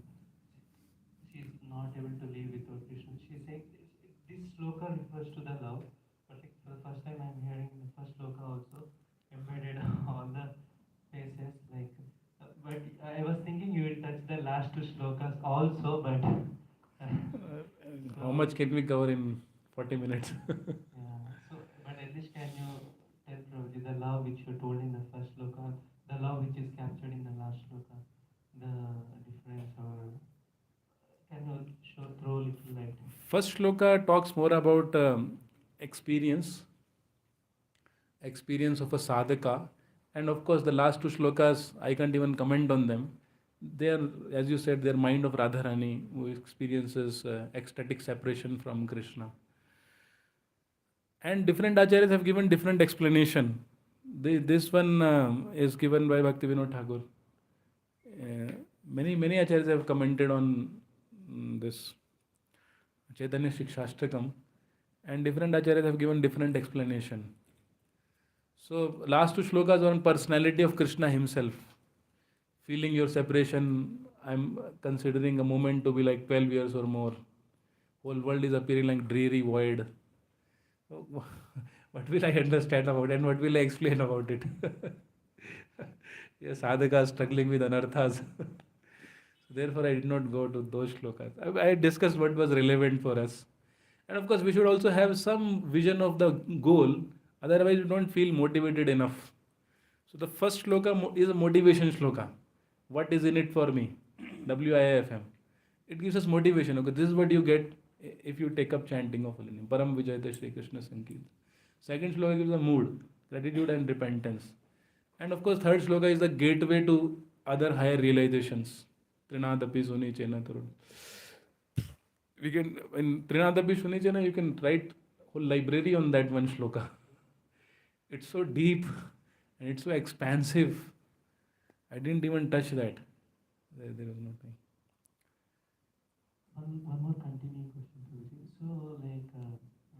She's not able to live without Krishna. She's saying this sloka refers to the love, but like, for the first time I'm hearing the first sloka also embedded all the phases, like. But I was thinking you will touch the last two slokas also, but How much can we cover in 40 minutes? yeah. So, but at least can you tell Prabhuji the love which you told in the first sloka, the love which is captured in the last sloka, the difference, or can you throw little light? First shloka talks more about experience of a sadhaka, and of course the last two shlokas I can't even comment on them. They are, as you said, they're mind of Radharani who experiences ecstatic separation from Krishna. And different acharyas have given different explanation. This one is given by Bhaktivinoda Thakur. Many acharyas have commented on this Chaitanya Shikshashtakam, and different acharyas have given different explanation. So last two shlokas are on personality of Krishna himself. Feeling your separation, I'm considering a moment to be like 12 years or more. Whole world is appearing like dreary void. What will I understand about it and what will I explain about it? Yes, sadhaka struggling with anarthas. Therefore, I did not go to those shlokas. I discussed what was relevant for us. And of course, we should also have some vision of the goal. Otherwise, we don't feel motivated enough. So the first shloka is a motivation shloka. What is in it for me? WIFM. It gives us motivation. Okay, this is what you get if you take up chanting of holy name. Param Vijayate Shri Krishna Sankirtan. Second shloka gives a mood, gratitude and repentance. And of course, third shloka is the gateway to other higher realizations. Trinadapi Suni Chena Tarun. We can, in Trinadapi Suni Chena, you can write whole library on that one shloka. It's so deep and it's so expansive. I didn't even touch that. There was nothing. One more continuing question, Prabhuji. So, like,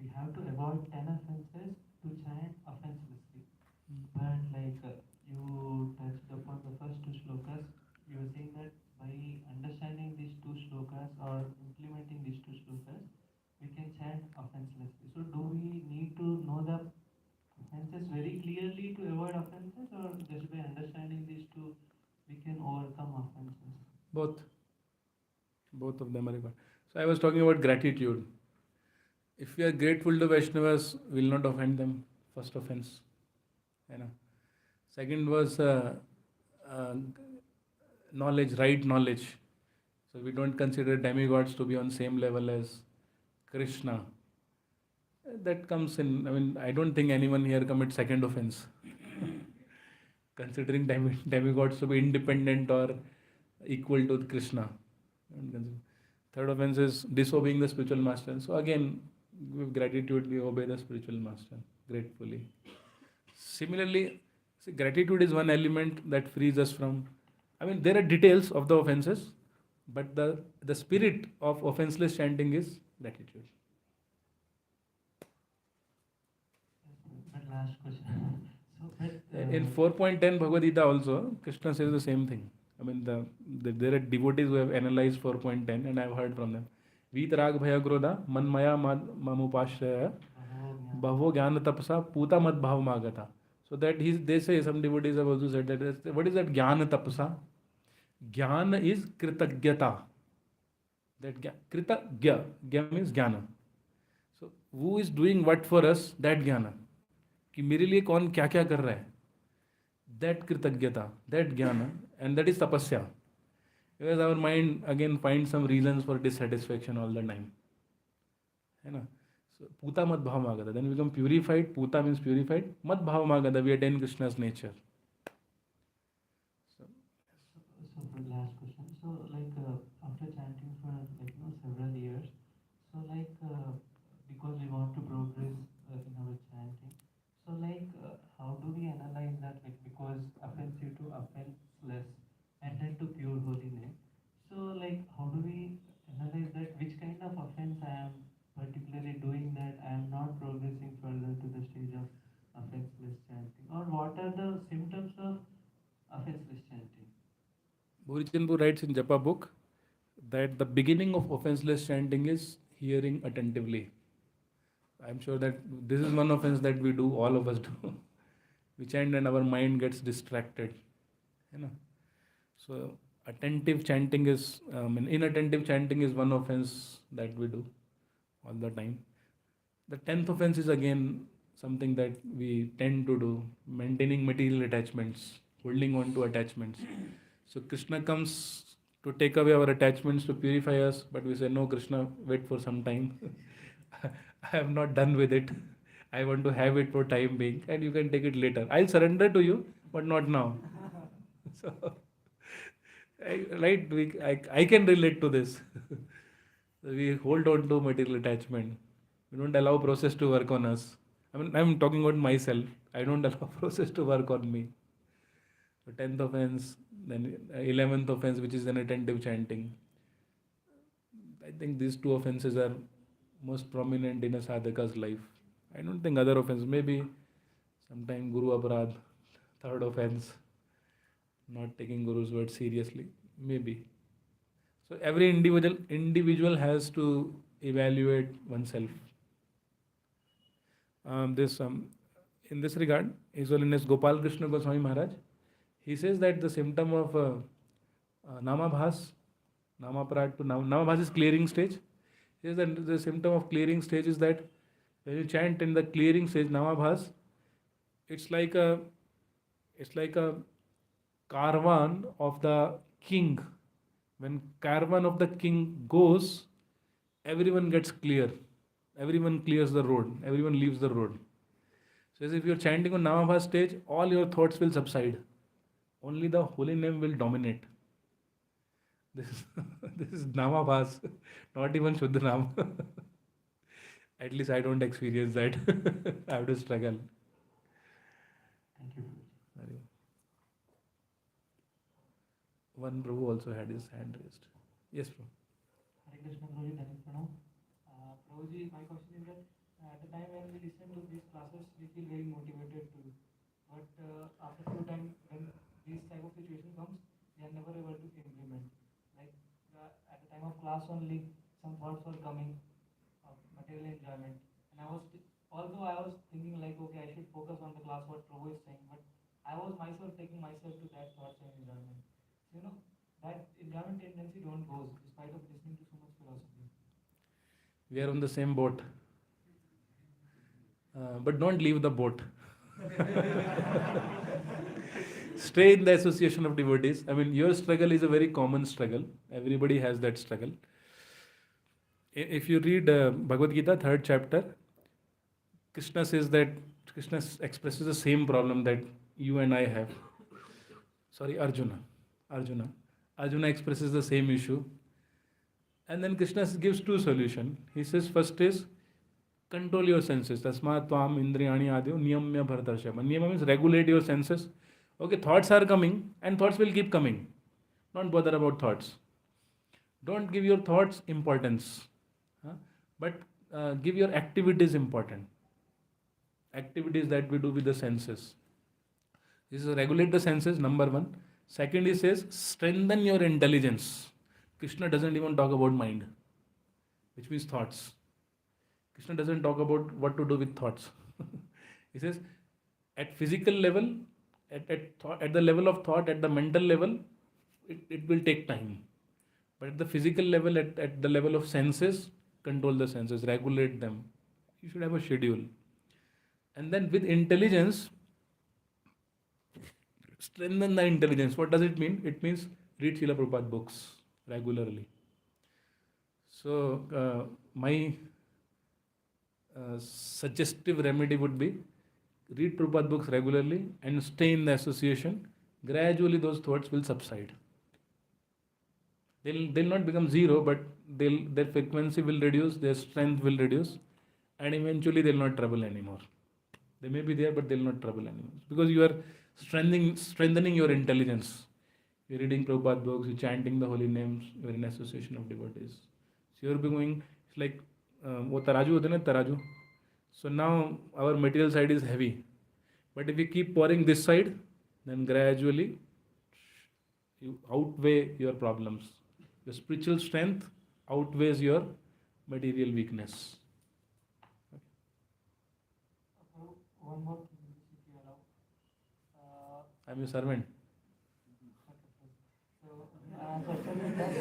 we have to avoid 10 offenses to chant offenselessly. But, like, you touched upon the first two shlokas. You were saying that by understanding these two shlokas or implementing these two shlokas, we can chant offenselessly. So, do we need to know the offenses very clearly to avoid offenses, or just by understanding these two, we can overcome offenses? Both of them are required. So I was talking about gratitude. If we are grateful to Vaishnavas, we will not offend them. First offense. You know. Second was knowledge, right knowledge. So we don't consider demigods to be on same level as Krishna. That comes in, I mean, I don't think anyone here commits second offense. Considering demigods to be independent or equal to Krishna. Third offense is disobeying the spiritual master. So again, with gratitude, we obey the spiritual master gratefully. Similarly, see, gratitude is one element that frees us from. I mean, there are details of the offenses, but the spirit of offenseless chanting is gratitude. But last question. So, but In 4.10 Bhagavad Gita also, Krishna says the same thing. I mean, there are devotees who have analyzed 4.10 and I've heard from them. Veet rag bhaya krodha man maya mamupashraya bhavo jnana tapasa puta mad bhav magata. So that they say, some devotees have also said that, what is that jnana tapasa? Jnana is kritagyata. That kritagya, gya means jnana. So who is doing what for us? That jnana. कि मेरे लिए कौन क्या क्या कर रहा है, that कृतज्ञता, that jnana, and that is tapasya. Because our mind again finds some reasons for dissatisfaction all the time, है ना. So puta mad bhav magada, then we become purified. Puta means purified. Mad bhav magada, we attain Krishna's nature. So so for last question. So like after chanting for like several years, so like because we want to progress in our chanting, so like how do we analyze that, like because offensive to offenseless and then to pure holy name. So like how do we analyze that which kind of offense I am particularly doing that I am not progressing further to the stage of offenseless chanting, or what are the symptoms of offenseless chanting? Bhurichandpur writes in Japa book that the beginning of offenseless chanting is hearing attentively. I'm sure that this is one offense that we do, all of us do. We chant and our mind gets distracted. You know? So attentive chanting is, inattentive chanting is one offense that we do all the time. The 10th offense is again something that we tend to do, maintaining material attachments, holding on to attachments. So Krishna comes to take away our attachments, to purify us, but we say, no, Krishna, wait for some time. I am not done with it. I want to have it for time being, and you can take it later. I'll surrender to you, but not now. So, I can relate to this. We hold on to material attachment. We don't allow process to work on us. I mean, I'm talking about myself. I don't allow process to work on me. So 10th offense, then 11th offense, which is an attentive chanting. I think these two offenses are most prominent in a sadhaka's life. I don't think other offenses, maybe sometime Guru Aparadh, third offense, not taking Guru's word seriously, maybe. So every individual has to evaluate oneself. This in this regard, His Holiness Gopal Krishna Goswami Maharaj, he says that the symptom of namabhas, namaparad to namabhas is clearing stage. He says that the symptom of clearing stage is that when you chant in the clearing stage, namabhas, it's like a caravan of the king. When caravan of the king goes, everyone gets clear. Everyone clears the road. Everyone leaves the road. So as if you're chanting on namabhas stage, all your thoughts will subside. Only the holy name will dominate. This is, this is namabhas, not even Shuddha Nam. At least I don't experience that. I have to struggle. Thank you. Sorry. One Prabhu also had his hand raised. Yes, Prabhu. Hare Krishna, Prabhuji, Dhanik Pranam. Prabhuji, my question is that at the time when we listen to these classes, we feel very motivated to. But after some time, when this type of situation comes, we are never able to implement. Like at the time of class only, some thoughts were coming of material enjoyment, and although I was thinking like, okay, I should focus on the class what Prabhu is saying, but I was myself taking myself to that thoughts and enjoyment. So, that enjoyment tendency don't goes despite of listening to so much philosophy. We are on the same boat. But don't leave the boat. Stay in the association of devotees. I mean, your struggle is a very common struggle. Everybody has that struggle. If you read Bhagavad Gita, 3rd chapter, Krishna says that, Krishna expresses the same problem that you and I have. Sorry, Arjuna. Arjuna expresses the same issue. And then Krishna gives two solutions. He says, first is control your senses. Tasmat tvam indriyani adyo niyamya bharatarshava. Niyama means regulate your senses. Okay, thoughts are coming and thoughts will keep coming. Don't bother about thoughts. Don't give your thoughts importance. Huh? But give your activities important. Activities that we do with the senses. This is regulate the senses, number one. Second, he says, strengthen your intelligence. Krishna doesn't even talk about mind, which means thoughts. Krishna doesn't talk about what to do with thoughts. He says, at physical level, at the level of thought, at the mental level, it will take time. But at the physical level, at the level of senses, control the senses, regulate them. You should have a schedule. And then with intelligence, strengthen the intelligence. What does it mean? It means read Srila Prabhupada books regularly. So my suggestive remedy would be read Prabhupada books regularly and stay in the association. Gradually those thoughts will subside. They'll not become zero, but their frequency will reduce, their strength will reduce, and eventually they'll not trouble anymore. They may be there, but they'll not trouble anymore. Because you are strengthening your intelligence. You're reading Prabhupada books, you're chanting the holy names, you're in association of devotees. So you're becoming, it's like, wo taraju hote na, taraju. So now our material side is heavy. But if we keep pouring this side, then gradually you outweigh your problems. Your spiritual strength outweighs your material weakness. One more thing, if you allow. I'm your servant. So, my question is that,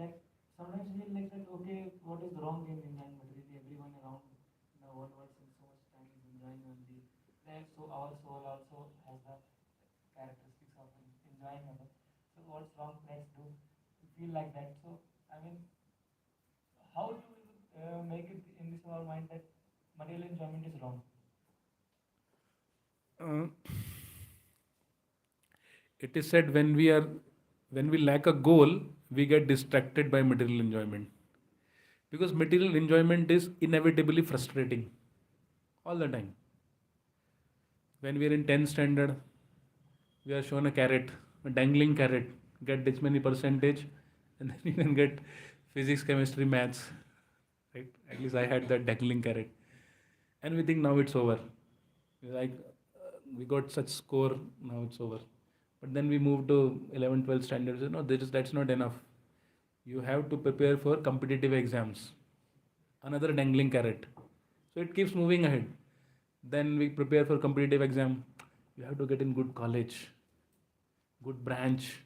like sometimes we feel like that, okay, what is wrong in enjoying materially? Everyone around the world since so much time is enjoying only. Like, so our soul also has the characteristics of enjoying others. So what's wrong? Let's do. We feel like that. So I mean, how do we make it in this our mind that material enjoyment is wrong? It is said when we lack a goal, we get distracted by material enjoyment. Because material enjoyment is inevitably frustrating all the time. When we are in 10th standard, we are shown a carrot, a dangling carrot, get this many percentage, and then you can get physics, chemistry, maths. Right? At least I had that dangling carrot. And we think now it's over. We're like, we got such score, now it's over. But then we move to 11th, 12th standards. No, that's not enough. You have to prepare for competitive exams. Another dangling carrot. So it keeps moving ahead. Then we prepare for competitive exam. You have to get in good college, good branch.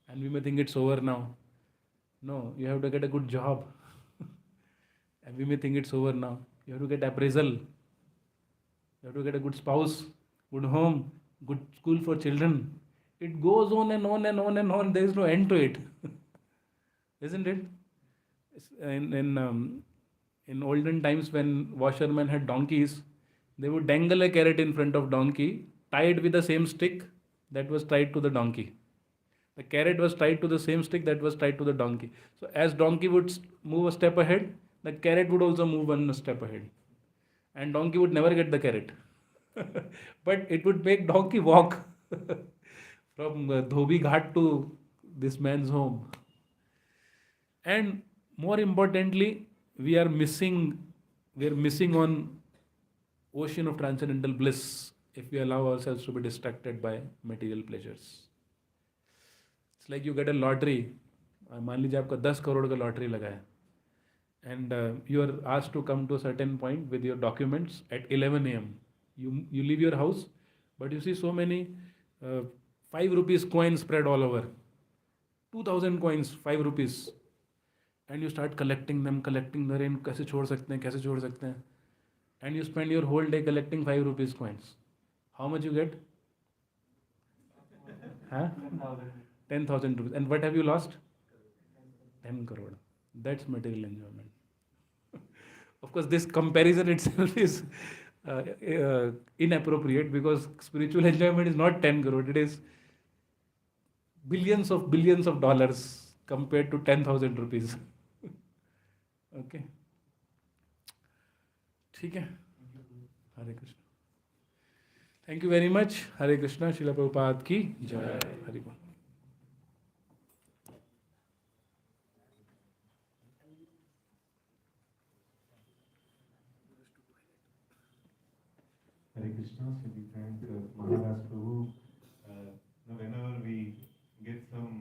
And we may think it's over now. No, you have to get a good job. And we may think it's over now. You have to get appraisal. You have to get a good spouse, good home, good school for children. It goes on and on and on and on. There is no end to it. Isn't it? In olden times when washermen had donkeys, they would dangle a carrot in front of donkey, tied with the same stick that was tied to the donkey. The carrot was tied to the same stick that was tied to the donkey. So as donkey would move a step ahead, the carrot would also move one step ahead. And donkey would never get the carrot. But it would make donkey walk from Dhobi Ghat to this man's home. And more importantly, we are missing on ocean of transcendental bliss if we allow ourselves to be distracted by material pleasures. It's like you get a lottery. मान लीजिए आपका 10 करोड़ का lottery लगा है and you are asked to come to a certain point with your documents at 11 a.m. You leave your house, but you see so many 5 rupees coins spread all over. 2000 coins, 5 rupees. And you start collecting them, कैसे छोड़ सकते हैं. And you spend your whole day collecting 5 rupees coins. How much you get? 10,000 rupees. And what have you lost? 10 crore. That's material enjoyment. Of course, this comparison itself is inappropriate, because spiritual enjoyment is not 10 crore, it is billions of dollars compared to 10,000 rupees. Okay. ठीक है. हरे Krishna. Thank you very much. Hare Krishna. Srila Prabhupada ki jai. Hare Bol. Hare Krishna. So we thank Maharaj Prabhu. Whenever we get some